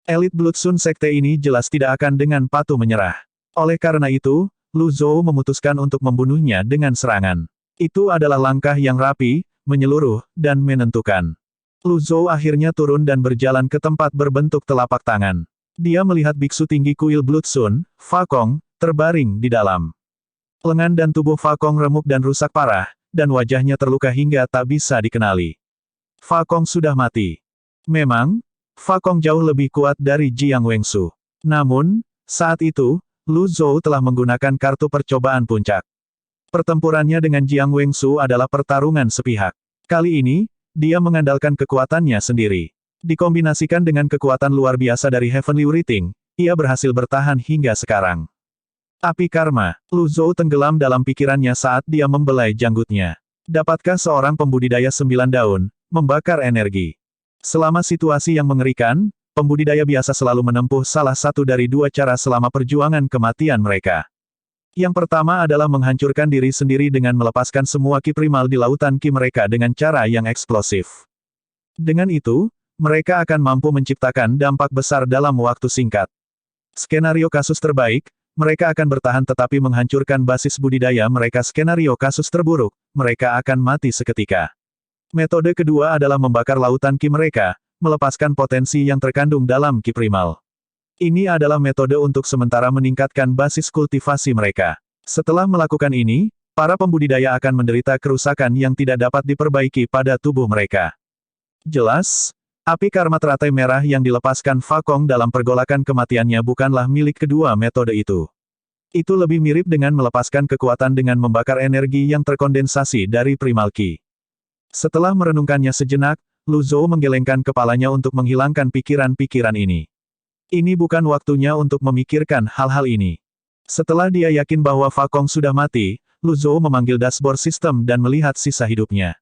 Elit Blood Sun Sekte ini jelas tidak akan dengan patuh menyerah. Oleh karena itu, Lu Zhou memutuskan untuk membunuhnya dengan serangan. Itu adalah langkah yang rapi, menyeluruh, dan menentukan. Lu Zhou akhirnya turun dan berjalan ke tempat berbentuk telapak tangan. Dia melihat biksu tinggi kuil Blood Sun, Fa Kong, terbaring di dalam. Lengan dan tubuh Fa Kong remuk dan rusak parah, dan wajahnya terluka hingga tak bisa dikenali. Fa Kong sudah mati. Memang, Fa Kong jauh lebih kuat dari Jiang Wengsu. Namun, saat itu, Lu Zhou telah menggunakan kartu percobaan puncak. Pertempurannya dengan Jiang Wengsu adalah pertarungan sepihak. Kali ini, dia mengandalkan kekuatannya sendiri. Dikombinasikan dengan kekuatan luar biasa dari Heavenly Writing, ia berhasil bertahan hingga sekarang. Api karma, Lu Zhou tenggelam dalam pikirannya saat dia membelai janggutnya. Dapatkah seorang pembudidaya 9 daun, membakar energi? Selama situasi yang mengerikan, pembudidaya biasa selalu menempuh salah satu dari 2 cara selama perjuangan kematian mereka. Yang pertama adalah menghancurkan diri sendiri dengan melepaskan semua ki primal di lautan ki mereka dengan cara yang eksplosif. Dengan itu, mereka akan mampu menciptakan dampak besar dalam waktu singkat. Skenario kasus terbaik, mereka akan bertahan tetapi menghancurkan basis budidaya mereka. Skenario kasus terburuk, mereka akan mati seketika. Metode kedua adalah membakar lautan ki mereka, melepaskan potensi yang terkandung dalam ki primal. Ini adalah metode untuk sementara meningkatkan basis kultivasi mereka. Setelah melakukan ini, para pembudidaya akan menderita kerusakan yang tidak dapat diperbaiki pada tubuh mereka. Jelas, api karma teratai merah yang dilepaskan Fa Kong dalam pergolakan kematiannya bukanlah milik kedua metode itu. Itu lebih mirip dengan melepaskan kekuatan dengan membakar energi yang terkondensasi dari primal ki. Setelah merenungkannya sejenak, Lu Zhou menggelengkan kepalanya untuk menghilangkan pikiran-pikiran ini. Ini bukan waktunya untuk memikirkan hal-hal ini. Setelah dia yakin bahwa Fa Kong sudah mati, Lu Zhou memanggil dashboard sistem dan melihat sisa hidupnya.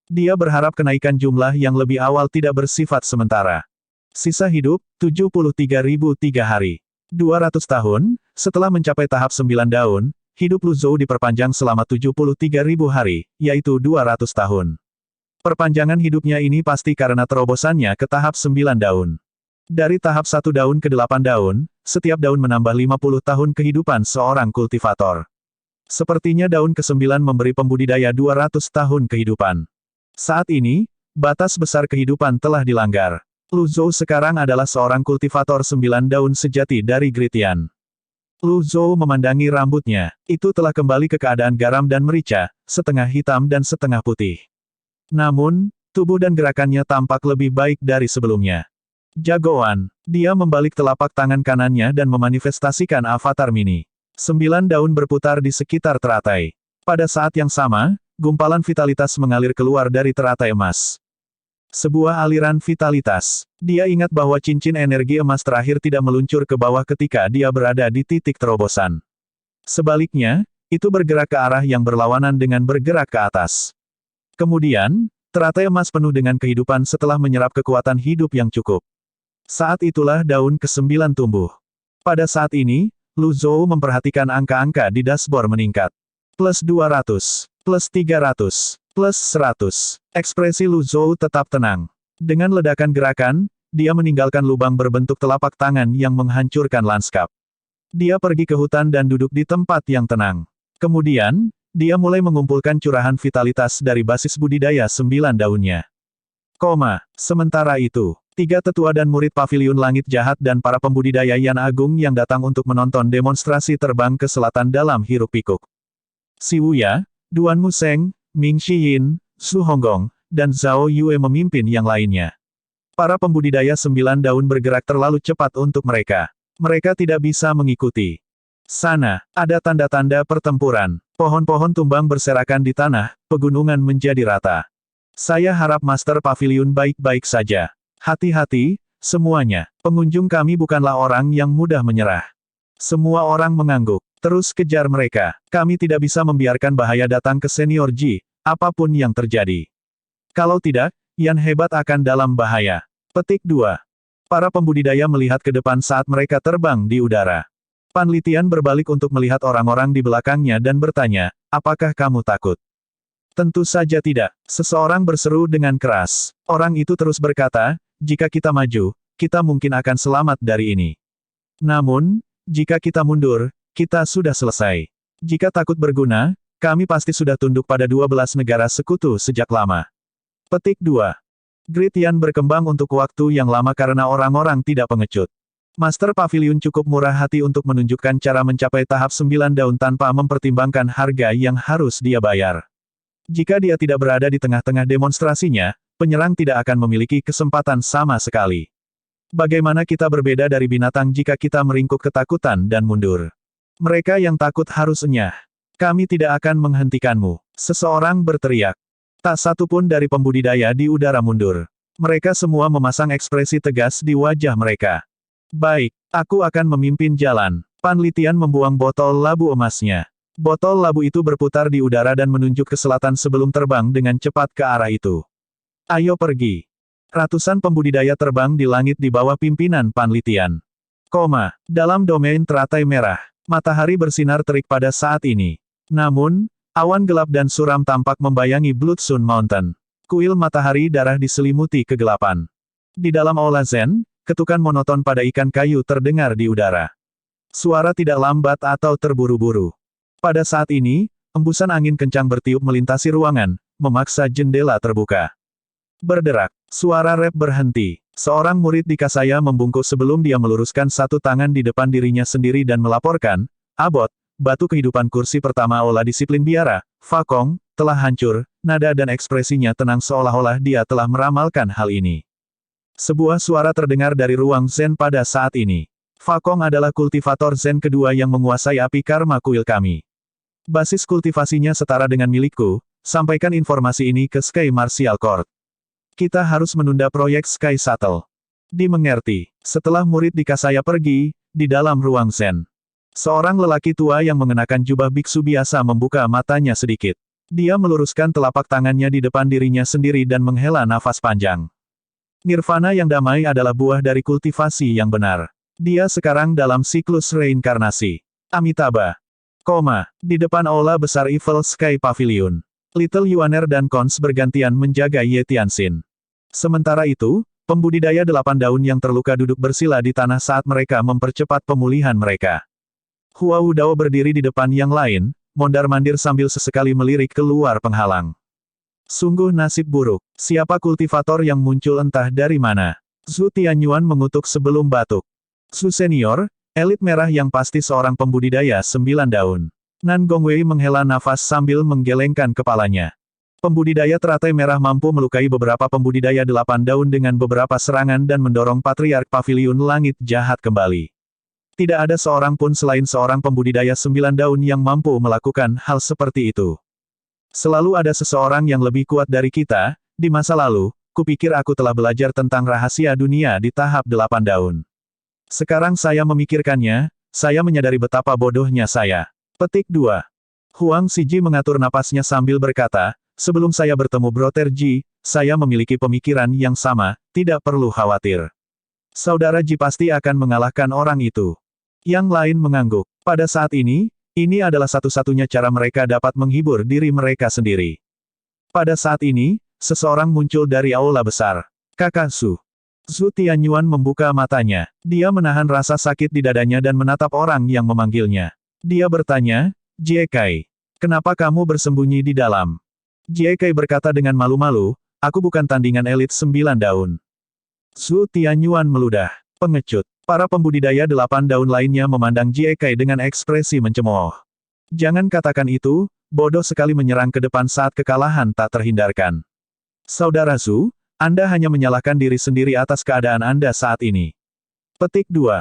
Dia berharap kenaikan jumlah yang lebih awal tidak bersifat sementara. Sisa hidup, 73.003 hari. 200 tahun, setelah mencapai tahap 9 daun, hidup Lu Zhou diperpanjang selama 73.000 hari, yaitu 200 tahun. Perpanjangan hidupnya ini pasti karena terobosannya ke tahap 9 daun. Dari tahap 1 daun ke 8 daun, setiap daun menambah 50 tahun kehidupan seorang kultivator. Sepertinya daun ke-9 memberi pembudidaya 200 tahun kehidupan. Saat ini, batas besar kehidupan telah dilanggar. Lu Zhou sekarang adalah seorang kultivator 9 daun sejati dari Gritian. Lu Zhou memandangi rambutnya, itu telah kembali ke keadaan garam dan merica, setengah hitam dan setengah putih. Namun, tubuh dan gerakannya tampak lebih baik dari sebelumnya. Jagoan, dia membalik telapak tangan kanannya dan memanifestasikan avatar mini. 9 daun berputar di sekitar teratai. Pada saat yang sama, gumpalan vitalitas mengalir keluar dari teratai emas. Sebuah aliran vitalitas. Dia ingat bahwa cincin energi emas terakhir tidak meluncur ke bawah ketika dia berada di titik terobosan. Sebaliknya, itu bergerak ke arah yang berlawanan dengan bergerak ke atas. Kemudian, teratai emas penuh dengan kehidupan setelah menyerap kekuatan hidup yang cukup. Saat itulah daun ke-9 tumbuh. Pada saat ini, Lu Zhou memperhatikan angka-angka di dashboard meningkat. Plus 200, plus 300, plus 100. Ekspresi Lu Zhou tetap tenang. Dengan ledakan gerakan, dia meninggalkan lubang berbentuk telapak tangan yang menghancurkan lanskap. Dia pergi ke hutan dan duduk di tempat yang tenang. Kemudian, dia mulai mengumpulkan curahan vitalitas dari basis budidaya 9 daunnya. Sementara itu, 3 tetua dan murid Paviliun Langit Jahat dan para pembudidaya Yan Agung yang datang untuk menonton demonstrasi terbang ke selatan dalam hiruk-pikuk. Si Wuya, Duan Museng, Ming Shiyin, Su Honggong, dan Zhao Yue memimpin yang lainnya. Para pembudidaya 9 daun bergerak terlalu cepat untuk mereka. Mereka tidak bisa mengikuti. Sana, ada tanda-tanda pertempuran. Pohon-pohon tumbang berserakan di tanah, pegunungan menjadi rata. Saya harap Master Paviliun baik-baik saja. Hati-hati, semuanya. Pengunjung kami bukanlah orang yang mudah menyerah. Semua orang mengangguk. Terus kejar mereka. Kami tidak bisa membiarkan bahaya datang ke Senior Ji, apapun yang terjadi. Kalau tidak, Yan hebat akan dalam bahaya. Petik 2. Para pembudidaya melihat ke depan saat mereka terbang di udara. Panlitian berbalik untuk melihat orang-orang di belakangnya dan bertanya, apakah kamu takut? Tentu saja tidak. Seseorang berseru dengan keras. Orang itu terus berkata, jika kita maju, kita mungkin akan selamat dari ini. Namun, jika kita mundur, kita sudah selesai. Jika takut berguna, kami pasti sudah tunduk pada 12 negara sekutu sejak lama. Petik 2. Great Yan berkembang untuk waktu yang lama karena orang-orang tidak pengecut. Master Paviliun cukup murah hati untuk menunjukkan cara mencapai tahap 9 daun tanpa mempertimbangkan harga yang harus dia bayar. Jika dia tidak berada di tengah-tengah demonstrasinya, penyerang tidak akan memiliki kesempatan sama sekali. Bagaimana kita berbeda dari binatang jika kita meringkuk ketakutan dan mundur? Mereka yang takut harus enyah. Kami tidak akan menghentikanmu. Seseorang berteriak. Tak satu pun dari pembudidaya di udara mundur. Mereka semua memasang ekspresi tegas di wajah mereka. Baik, aku akan memimpin jalan. Panlitian membuang botol labu emasnya. Botol labu itu berputar di udara dan menunjuk ke selatan sebelum terbang dengan cepat ke arah itu. Ayo pergi. Ratusan pembudidaya terbang di langit di bawah pimpinan Panlitian. Dalam domain teratai merah, matahari bersinar terik pada saat ini. Namun, awan gelap dan suram tampak membayangi Bloodsun Mountain. Kuil matahari darah diselimuti kegelapan. Di dalam aula Zen, ketukan monoton pada ikan kayu terdengar di udara. Suara tidak lambat atau terburu-buru. Pada saat ini, embusan angin kencang bertiup melintasi ruangan, memaksa jendela terbuka. Berderak, suara rap berhenti. Seorang murid di Kasaya membungkuk sebelum dia meluruskan satu tangan di depan dirinya sendiri dan melaporkan, Abot, batu kehidupan kursi pertama Aula Disiplin Biara, Fakong, telah hancur, nada dan ekspresinya tenang seolah-olah dia telah meramalkan hal ini. Sebuah suara terdengar dari ruang Zen pada saat ini. Fakong adalah kultivator Zen kedua yang menguasai api karma kuil kami. Basis kultivasinya setara dengan milikku, sampaikan informasi ini ke Sky Martial Court. Kita harus menunda proyek Sky Shuttle. Dimengerti. Setelah murid di Kasaya pergi, di dalam ruang Zen. Seorang lelaki tua yang mengenakan jubah biksu biasa membuka matanya sedikit. Dia meluruskan telapak tangannya di depan dirinya sendiri dan menghela nafas panjang. Nirvana yang damai adalah buah dari kultivasi yang benar. Dia sekarang dalam siklus reinkarnasi. Amitabha. Di depan aula besar Evil Sky Pavilion. Little Yuaner dan Cons bergantian menjaga Ye Tianxin. Sementara itu, pembudidaya 8 daun yang terluka duduk bersila di tanah saat mereka mempercepat pemulihan mereka. Hua Wudao berdiri di depan yang lain, mondar-mandir sambil sesekali melirik keluar penghalang. Sungguh nasib buruk. Siapa kultivator yang muncul entah dari mana? Zhu Tianyuan mengutuk sebelum batuk. Zhu Senior, elit merah yang pasti seorang pembudidaya 9 daun. Nan Gongwei menghela nafas sambil menggelengkan kepalanya. Pembudidaya teratai merah mampu melukai beberapa pembudidaya 8 daun dengan beberapa serangan dan mendorong Patriark Paviliun Langit Jahat kembali. Tidak ada seorang pun selain seorang pembudidaya 9 daun yang mampu melakukan hal seperti itu. Selalu ada seseorang yang lebih kuat dari kita. Di masa lalu, kupikir aku telah belajar tentang rahasia dunia di tahap 8 daun. Sekarang saya memikirkannya, saya menyadari betapa bodohnya saya. Petik 2. Huang Siji mengatur napasnya sambil berkata, sebelum saya bertemu Brother Ji, saya memiliki pemikiran yang sama, tidak perlu khawatir. Saudara Ji pasti akan mengalahkan orang itu. Yang lain mengangguk. Pada saat ini adalah satu-satunya cara mereka dapat menghibur diri mereka sendiri. Pada saat ini, seseorang muncul dari aula besar. Kakak Su. Zhu Tianyuan membuka matanya. Dia menahan rasa sakit di dadanya dan menatap orang yang memanggilnya. Dia bertanya, Jie Kai. Kenapa kamu bersembunyi di dalam? Jie Kai berkata dengan malu-malu, aku bukan tandingan elit 9 daun. Zhu Tianyuan meludah. Pengecut. Para pembudidaya 8 daun lainnya memandang Jie Kai dengan ekspresi mencemooh. Jangan katakan itu, bodoh sekali menyerang ke depan saat kekalahan tak terhindarkan. Saudara Zhu, Anda hanya menyalahkan diri sendiri atas keadaan Anda saat ini. Petik 2.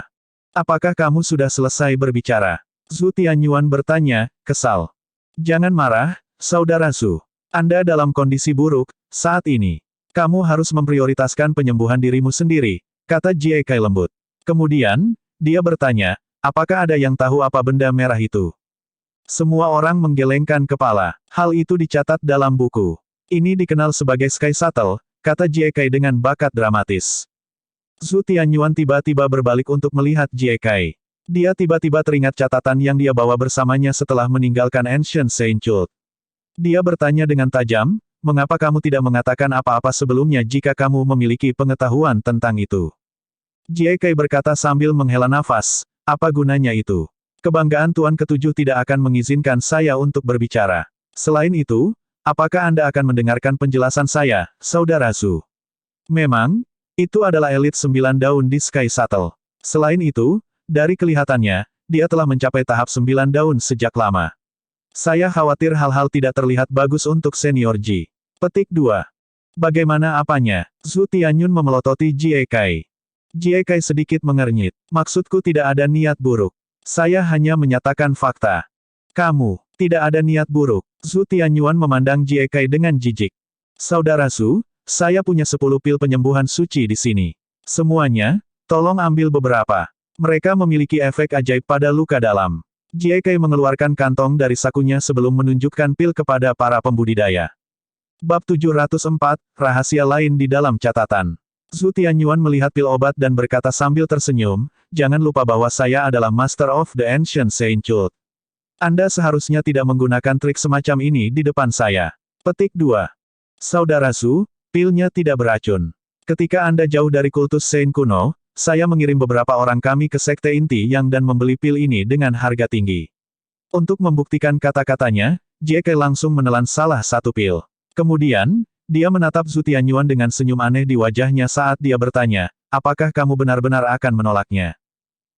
Apakah kamu sudah selesai berbicara? Zhu Tianyuan bertanya, kesal. Jangan marah, Saudara Zhu. Anda dalam kondisi buruk, saat ini. Kamu harus memprioritaskan penyembuhan dirimu sendiri, kata Jie Kai lembut. Kemudian, dia bertanya, apakah ada yang tahu apa benda merah itu? Semua orang menggelengkan kepala. Hal itu dicatat dalam buku. Ini dikenal sebagai Sky Shuttle, kata Jie Kai dengan bakat dramatis. Zhu Tianyuan tiba-tiba berbalik untuk melihat Jie Kai. Dia tiba-tiba teringat catatan yang dia bawa bersamanya setelah meninggalkan Ancient Saint Cult. Dia bertanya dengan tajam, mengapa kamu tidak mengatakan apa-apa sebelumnya jika kamu memiliki pengetahuan tentang itu? Jie Kai berkata sambil menghela nafas, apa gunanya itu? Kebanggaan Tuan Ketujuh tidak akan mengizinkan saya untuk berbicara. Selain itu, apakah Anda akan mendengarkan penjelasan saya, Saudara Zhu? Memang, itu adalah elit 9 daun di Sky Shuttle. Selain itu, dari kelihatannya, dia telah mencapai tahap 9 daun sejak lama. Saya khawatir hal-hal tidak terlihat bagus untuk Senior Ji. Petik 2. Bagaimana apanya? Zhu Tianyun memelototi Jie Kai. Jie Kai sedikit mengernyit. Maksudku tidak ada niat buruk. Saya hanya menyatakan fakta. Kamu, tidak ada niat buruk. Zhu Tianyuan memandang Jie Kai dengan jijik. Saudara Zhu, saya punya 10 pil penyembuhan suci di sini. Semuanya, tolong ambil beberapa. Mereka memiliki efek ajaib pada luka dalam. Jie Kai mengeluarkan kantong dari sakunya sebelum menunjukkan pil kepada para pembudidaya. Bab 704, rahasia lain di dalam catatan. Zhu Tianyuan melihat pil obat dan berkata sambil tersenyum, jangan lupa bahwa saya adalah Master of the Ancient Saint Cult. Anda seharusnya tidak menggunakan trik semacam ini di depan saya. Petik 2. Saudara Zhu, pilnya tidak beracun. Ketika Anda jauh dari kultus Saint kuno, saya mengirim beberapa orang kami ke Sekte Inti Yang dan membeli pil ini dengan harga tinggi. Untuk membuktikan kata-katanya, Jie Kai langsung menelan salah satu pil. Kemudian, dia menatap Zhu Tianyuan dengan senyum aneh di wajahnya saat dia bertanya, apakah kamu benar-benar akan menolaknya?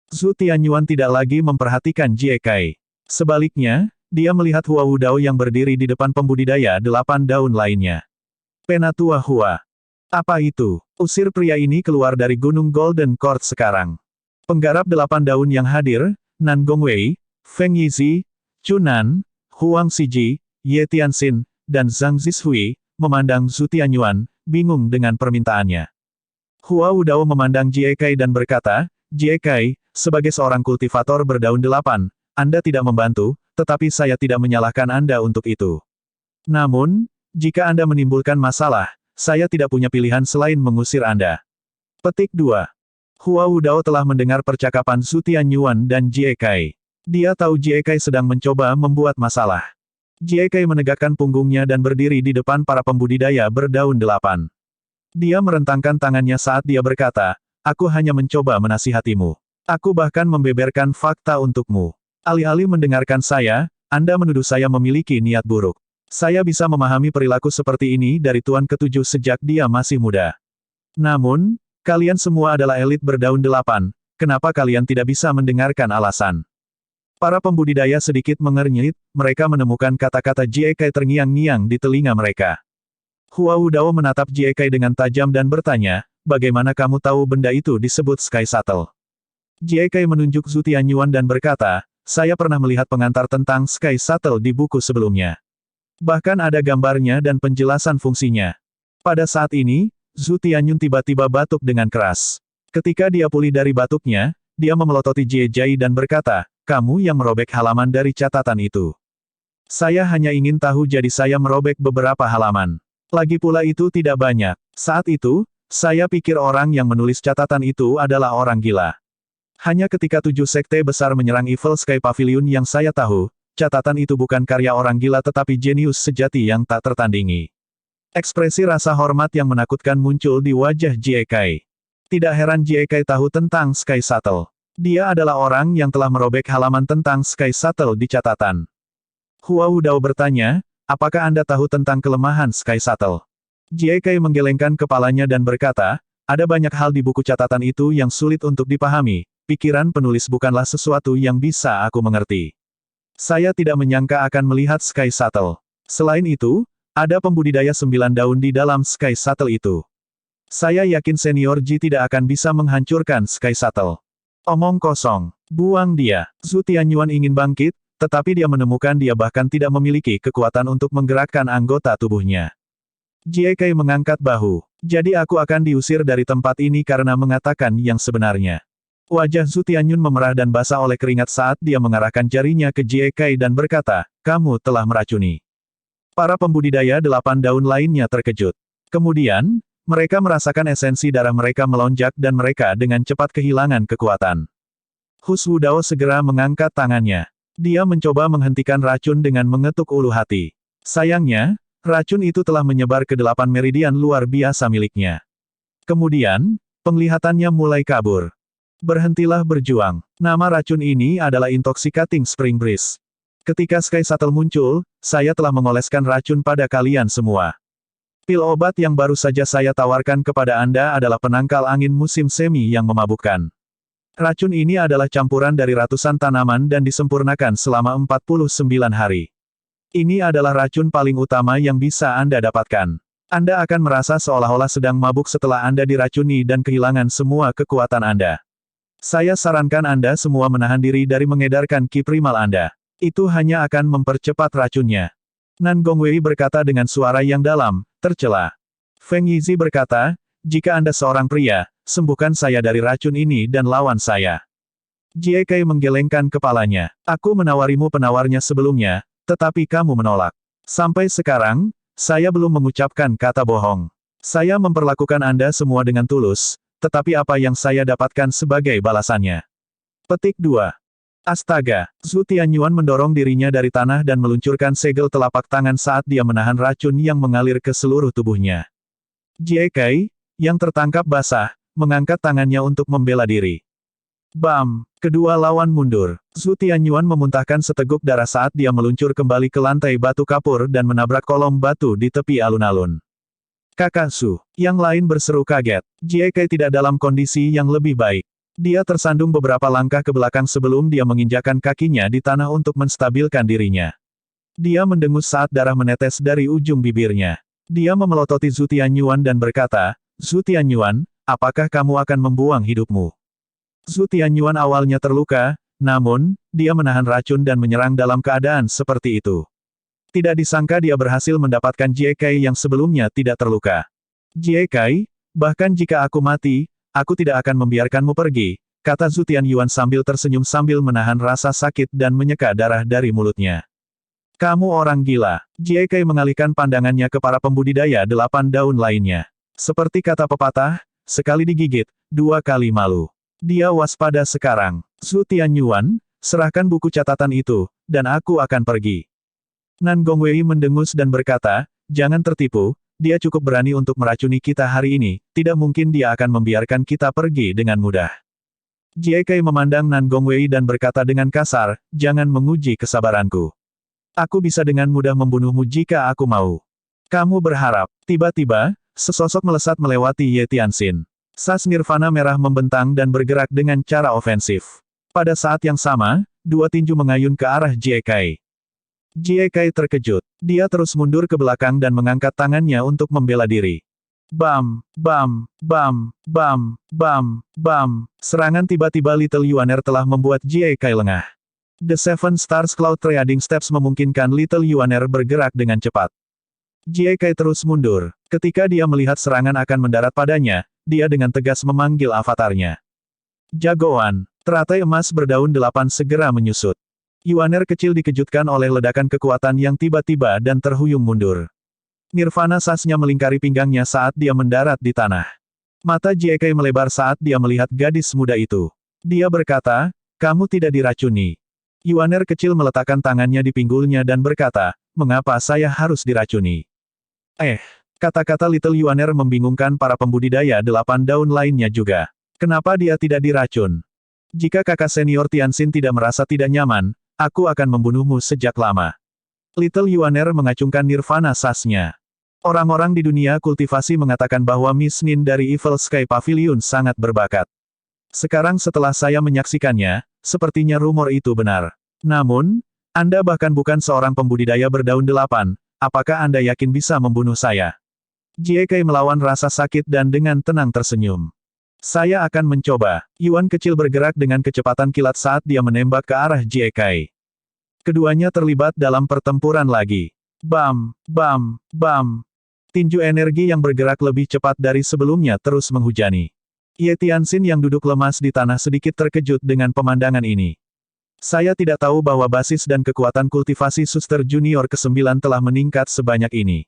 Zhu Tianyuan tidak lagi memperhatikan Jie Kai. Sebaliknya, dia melihat Hua Wudao yang berdiri di depan pembudidaya 8 daun lainnya. Penatua Hua. Apa itu? Usir pria ini keluar dari Gunung Golden Court sekarang. Penggarap 8 daun yang hadir, Nan Gongwei, Feng Yizi, Chunan, Huang Xiji, Ye Tianxin, dan Zhang Zishui, memandang Zhu Tianyuan, bingung dengan permintaannya. Hua Wudao memandang Jie Kai dan berkata, Jie Kai, sebagai seorang kultivator berdaun 8, Anda tidak membantu, tetapi saya tidak menyalahkan Anda untuk itu. Namun, jika Anda menimbulkan masalah, saya tidak punya pilihan selain mengusir Anda. Petik 2. Hua Wudao telah mendengar percakapan Zhu Tianyuan dan Jie Kai. Dia tahu Jie Kai sedang mencoba membuat masalah. Jie Kai menegakkan punggungnya dan berdiri di depan para pembudidaya berdaun 8. Dia merentangkan tangannya saat dia berkata, aku hanya mencoba menasihatimu. Aku bahkan membeberkan fakta untukmu. Alih-alih mendengarkan saya, Anda menuduh saya memiliki niat buruk. Saya bisa memahami perilaku seperti ini dari Tuan Ketujuh sejak dia masih muda. Namun, kalian semua adalah elit berdaun 8, kenapa kalian tidak bisa mendengarkan alasan? Para pembudidaya sedikit mengernyit, mereka menemukan kata-kata Jie Kai terngiang-ngiang di telinga mereka. Hua Wudao menatap Jie Kai dengan tajam dan bertanya, bagaimana kamu tahu benda itu disebut Sky Shuttle? Jie Kai menunjuk Zhu Tianyuan dan berkata, saya pernah melihat pengantar tentang Sky Shuttle di buku sebelumnya. Bahkan ada gambarnya dan penjelasan fungsinya. Pada saat ini, Zhu Tianyun tiba-tiba batuk dengan keras. Ketika dia pulih dari batuknya, dia memelototi Jie Jai dan berkata, kamu yang merobek halaman dari catatan itu. Saya hanya ingin tahu jadi saya merobek beberapa halaman. Lagi pula itu tidak banyak. Saat itu, saya pikir orang yang menulis catatan itu adalah orang gila. Hanya ketika 7 sekte besar menyerang Evil Sky Pavilion yang saya tahu, catatan itu bukan karya orang gila tetapi jenius sejati yang tak tertandingi. Ekspresi rasa hormat yang menakutkan muncul di wajah Jie Kai. Tidak heran Jie Kai tahu tentang Sky Shuttle. Dia adalah orang yang telah merobek halaman tentang Sky Shuttle di catatan. Hua Wudao bertanya, apakah Anda tahu tentang kelemahan Sky Shuttle? Jie Kai menggelengkan kepalanya dan berkata, ada banyak hal di buku catatan itu yang sulit untuk dipahami. Pikiran penulis bukanlah sesuatu yang bisa aku mengerti. Saya tidak menyangka akan melihat Sky Shuttle. Selain itu, ada pembudidaya 9 daun di dalam Sky Shuttle itu. Saya yakin Senior Ji tidak akan bisa menghancurkan Sky Shuttle. Omong kosong. Buang dia. Zhu Tianyuan ingin bangkit, tetapi dia menemukan dia bahkan tidak memiliki kekuatan untuk menggerakkan anggota tubuhnya. Jie Kai mengangkat bahu. Jadi aku akan diusir dari tempat ini karena mengatakan yang sebenarnya. Wajah Zhu Tianyun memerah dan basah oleh keringat saat dia mengarahkan jarinya ke Jie Kai dan berkata, kamu telah meracuni. Para pembudidaya 8 daun lainnya terkejut. Kemudian, mereka merasakan esensi darah mereka melonjak dan mereka dengan cepat kehilangan kekuatan. Hus Wudao segera mengangkat tangannya. Dia mencoba menghentikan racun dengan mengetuk ulu hati. Sayangnya, racun itu telah menyebar ke 8 meridian luar biasa miliknya. Kemudian, penglihatannya mulai kabur. Berhentilah berjuang. Nama racun ini adalah Intoxicating Spring Breeze. Ketika Sky Shuttle muncul, saya telah mengoleskan racun pada kalian semua. Pil obat yang baru saja saya tawarkan kepada Anda adalah penangkal angin musim semi yang memabukkan. Racun ini adalah campuran dari ratusan tanaman dan disempurnakan selama 49 hari. Ini adalah racun paling utama yang bisa Anda dapatkan. Anda akan merasa seolah-olah sedang mabuk setelah Anda diracuni dan kehilangan semua kekuatan Anda. Saya sarankan Anda semua menahan diri dari mengedarkan ki primal Anda. Itu hanya akan mempercepat racunnya. Nan Gongwei berkata dengan suara yang dalam, tercela. Feng Yizi berkata, jika Anda seorang pria, sembuhkan saya dari racun ini dan lawan saya. Jie Kai menggelengkan kepalanya. Aku menawarimu penawarnya sebelumnya, tetapi kamu menolak. Sampai sekarang, saya belum mengucapkan kata bohong. Saya memperlakukan Anda semua dengan tulus, tetapi apa yang saya dapatkan sebagai balasannya? Petik 2. Astaga, Zhu Tianyuan mendorong dirinya dari tanah dan meluncurkan segel telapak tangan saat dia menahan racun yang mengalir ke seluruh tubuhnya. Jie Kai, yang tertangkap basah, mengangkat tangannya untuk membela diri. Bam! Kedua lawan mundur. Zhu Tianyuan memuntahkan seteguk darah saat dia meluncur kembali ke lantai batu kapur dan menabrak kolom batu di tepi alun-alun. Kakak Su, yang lain berseru kaget. Jie Kai tidak dalam kondisi yang lebih baik. Dia tersandung beberapa langkah ke belakang sebelum dia menginjakkan kakinya di tanah untuk menstabilkan dirinya. Dia mendengus saat darah menetes dari ujung bibirnya. Dia memelototi Zhu Tianyuan dan berkata, Zhu Tianyuan, apakah kamu akan membuang hidupmu? Zhu Tianyuan awalnya terluka, namun, dia menahan racun dan menyerang dalam keadaan seperti itu. Tidak disangka dia berhasil mendapatkan Jie Kai yang sebelumnya tidak terluka. Jie Kai, bahkan jika aku mati, aku tidak akan membiarkanmu pergi, kata Zhu Tianyuan sambil tersenyum sambil menahan rasa sakit dan menyeka darah dari mulutnya. Kamu orang gila. Jie Kai mengalihkan pandangannya ke para pembudidaya 8 daun lainnya. Seperti kata pepatah, sekali digigit, 2 kali malu. Dia waspada sekarang. Zhu Tianyuan, serahkan buku catatan itu, dan aku akan pergi. Nan Gongwei mendengus dan berkata, jangan tertipu, dia cukup berani untuk meracuni kita hari ini, tidak mungkin dia akan membiarkan kita pergi dengan mudah. Jie Kai memandang Nan Gongwei dan berkata dengan kasar, jangan menguji kesabaranku. Aku bisa dengan mudah membunuhmu jika aku mau. Kamu berharap. Tiba-tiba, sesosok melesat melewati Ye Tianxin. Sas Nirvana merah membentang dan bergerak dengan cara ofensif. Pada saat yang sama, 2 tinju mengayun ke arah Jie Kai. Jie Kai terkejut. Dia terus mundur ke belakang dan mengangkat tangannya untuk membela diri. Bam, bam, bam, bam, bam, bam. Serangan tiba-tiba Little Yuaner telah membuat Jie Kai lengah. The Seven Stars Cloud Trading Steps memungkinkan Little Yuaner bergerak dengan cepat. Jie Kai terus mundur. Ketika dia melihat serangan akan mendarat padanya, dia dengan tegas memanggil avatarnya. Jagoan, teratai emas berdaun 8 segera menyusut. Yuaner kecil dikejutkan oleh ledakan kekuatan yang tiba-tiba dan terhuyung mundur. Nirvana sasnya melingkari pinggangnya saat dia mendarat di tanah. Mata Jie Kai melebar saat dia melihat gadis muda itu. Dia berkata, kamu tidak diracuni. Yuaner kecil meletakkan tangannya di pinggulnya dan berkata, mengapa saya harus diracuni? Kata-kata Little Yuaner membingungkan para pembudidaya 8 daun lainnya juga. Kenapa dia tidak diracun? Jika kakak senior Tianxin tidak merasa tidak nyaman, aku akan membunuhmu sejak lama. Little Yuaner mengacungkan nirvana sasnya. Orang-orang di dunia kultivasi mengatakan bahwa Miss Nin dari Evil Sky Pavilion sangat berbakat. Sekarang setelah saya menyaksikannya, sepertinya rumor itu benar. Namun, Anda bahkan bukan seorang pembudidaya berdaun 8, apakah Anda yakin bisa membunuh saya? Jie Kai melawan rasa sakit dan dengan tenang tersenyum. Saya akan mencoba. Yuan kecil bergerak dengan kecepatan kilat saat dia menembak ke arah Jie Kai. Keduanya terlibat dalam pertempuran lagi. Bam, bam, bam. Tinju energi yang bergerak lebih cepat dari sebelumnya terus menghujani. Ye Tianxin yang duduk lemas di tanah sedikit terkejut dengan pemandangan ini. Saya tidak tahu bahwa basis dan kekuatan kultivasi suster junior ke-9 telah meningkat sebanyak ini.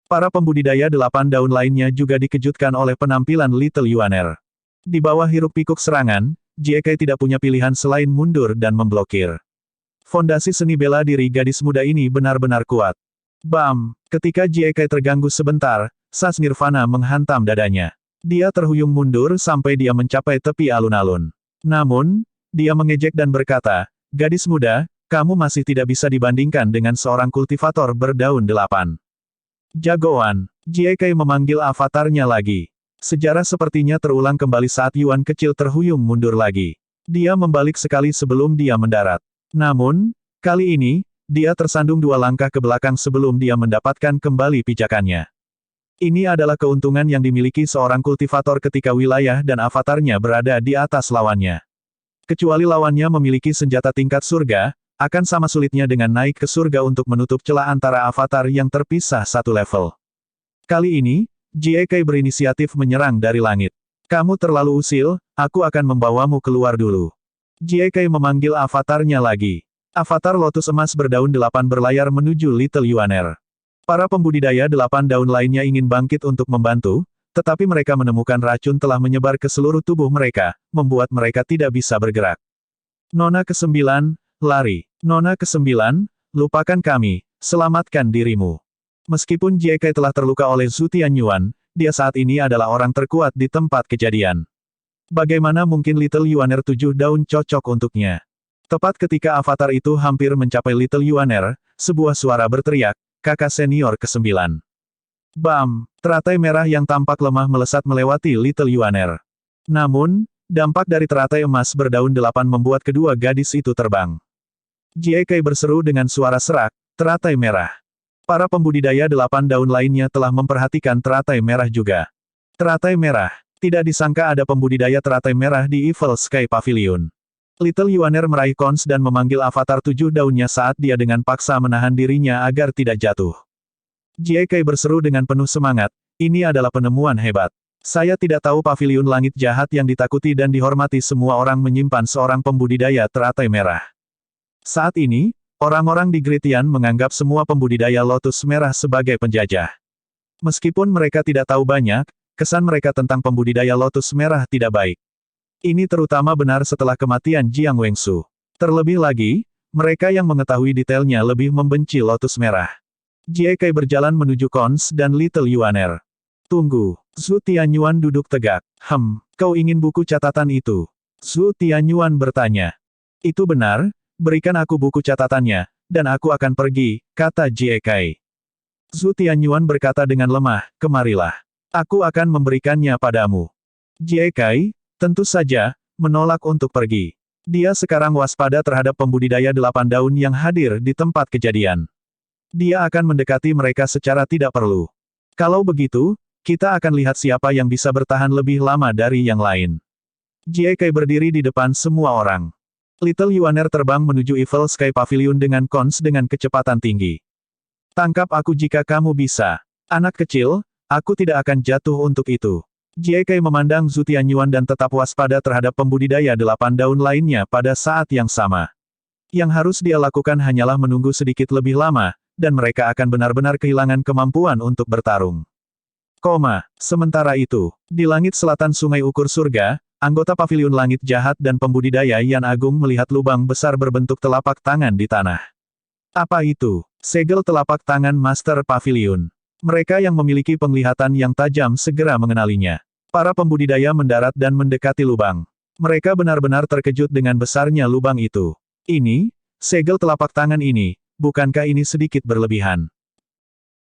Para pembudidaya 8 daun lainnya juga dikejutkan oleh penampilan Little Yuaner. Di bawah hiruk-pikuk serangan, Jie Kai tidak punya pilihan selain mundur dan memblokir. Fondasi seni bela diri gadis muda ini benar-benar kuat. Bam! Ketika Jie Kai terganggu sebentar, sas nirvana menghantam dadanya. Dia terhuyung mundur sampai dia mencapai tepi alun-alun. Namun, dia mengejek dan berkata, gadis muda, kamu masih tidak bisa dibandingkan dengan seorang kultivator berdaun 8. Jagoan. Jie Kai memanggil avatarnya lagi. Sejarah sepertinya terulang kembali saat Yuan kecil terhuyung mundur lagi. Dia membalik sekali sebelum dia mendarat. Namun, kali ini, dia tersandung 2 langkah ke belakang sebelum dia mendapatkan kembali pijakannya. Ini adalah keuntungan yang dimiliki seorang kultivator ketika wilayah dan avatarnya berada di atas lawannya. Kecuali lawannya memiliki senjata tingkat surga, akan sama sulitnya dengan naik ke surga untuk menutup celah antara avatar yang terpisah satu level. Kali ini, Jie Kai berinisiatif menyerang dari langit. Kamu terlalu usil, aku akan membawamu keluar dulu. Jie Kai memanggil avatarnya lagi. Avatar lotus emas berdaun 8 berlayar menuju Little Yuaner. Para pembudidaya 8 daun lainnya ingin bangkit untuk membantu, tetapi mereka menemukan racun telah menyebar ke seluruh tubuh mereka, membuat mereka tidak bisa bergerak. Nona ke-9, lari. Nona ke-9, lupakan kami, selamatkan dirimu. Meskipun Jie Kai telah terluka oleh Zhu Tianyuan, dia saat ini adalah orang terkuat di tempat kejadian. Bagaimana mungkin Little Yuaner 7 daun cocok untuknya? Tepat ketika avatar itu hampir mencapai Little Yuaner, sebuah suara berteriak, kakak senior ke-9. Bam! Teratai merah yang tampak lemah melesat melewati Little Yuaner. Namun, dampak dari teratai emas berdaun 8 membuat kedua gadis itu terbang. Jie Kai berseru dengan suara serak, teratai merah. Para pembudidaya 8 daun lainnya telah memperhatikan teratai merah juga. Teratai merah. Tidak disangka ada pembudidaya teratai merah di Evil Sky Pavilion. Little Yuaner meraih kons dan memanggil avatar 7 daunnya saat dia dengan paksa menahan dirinya agar tidak jatuh. Jie Kai berseru dengan penuh semangat, ini adalah penemuan hebat. Saya tidak tahu pavilion langit jahat yang ditakuti dan dihormati semua orang menyimpan seorang pembudidaya teratai merah. Saat ini, orang-orang di Gritian menganggap semua pembudidaya lotus merah sebagai penjajah. Meskipun mereka tidak tahu banyak, kesan mereka tentang pembudidaya lotus merah tidak baik. Ini terutama benar setelah kematian Jiang Wengsu. Terlebih lagi, mereka yang mengetahui detailnya lebih membenci lotus merah. Jie Kai berjalan menuju Kons dan Little Yuaner. Tunggu. Zhu Tianyuan duduk tegak. Kau ingin buku catatan itu? Zhu Tianyuan bertanya. Itu benar, berikan aku buku catatannya, dan aku akan pergi, kata Jie Kai. Zhu Tianyuan berkata dengan lemah, kemarilah. Aku akan memberikannya padamu. Jie Kai, tentu saja, menolak untuk pergi. Dia sekarang waspada terhadap pembudidaya 8 daun yang hadir di tempat kejadian. Dia akan mendekati mereka secara tidak perlu. Kalau begitu, kita akan lihat siapa yang bisa bertahan lebih lama dari yang lain. Jie Kai berdiri di depan semua orang. Little Yuaner terbang menuju Evil Sky Pavilion dengan kons dengan kecepatan tinggi. Tangkap aku jika kamu bisa. Anak kecil, aku tidak akan jatuh untuk itu. Jie Kai memandang Zhu Tianyuan dan tetap waspada terhadap pembudidaya 8 daun lainnya pada saat yang sama. Yang harus dia lakukan hanyalah menunggu sedikit lebih lama, dan mereka akan benar-benar kehilangan kemampuan untuk bertarung. Sementara itu, di langit selatan sungai ukur surga, Anggota Paviliun Langit Jahat dan pembudidaya Yan Agung melihat lubang besar berbentuk telapak tangan di tanah. Apa itu? Segel telapak tangan Master Paviliun. Mereka yang memiliki penglihatan yang tajam segera mengenalinya. Para pembudidaya mendarat dan mendekati lubang. Mereka benar-benar terkejut dengan besarnya lubang itu. Ini, segel telapak tangan ini, bukankah ini sedikit berlebihan?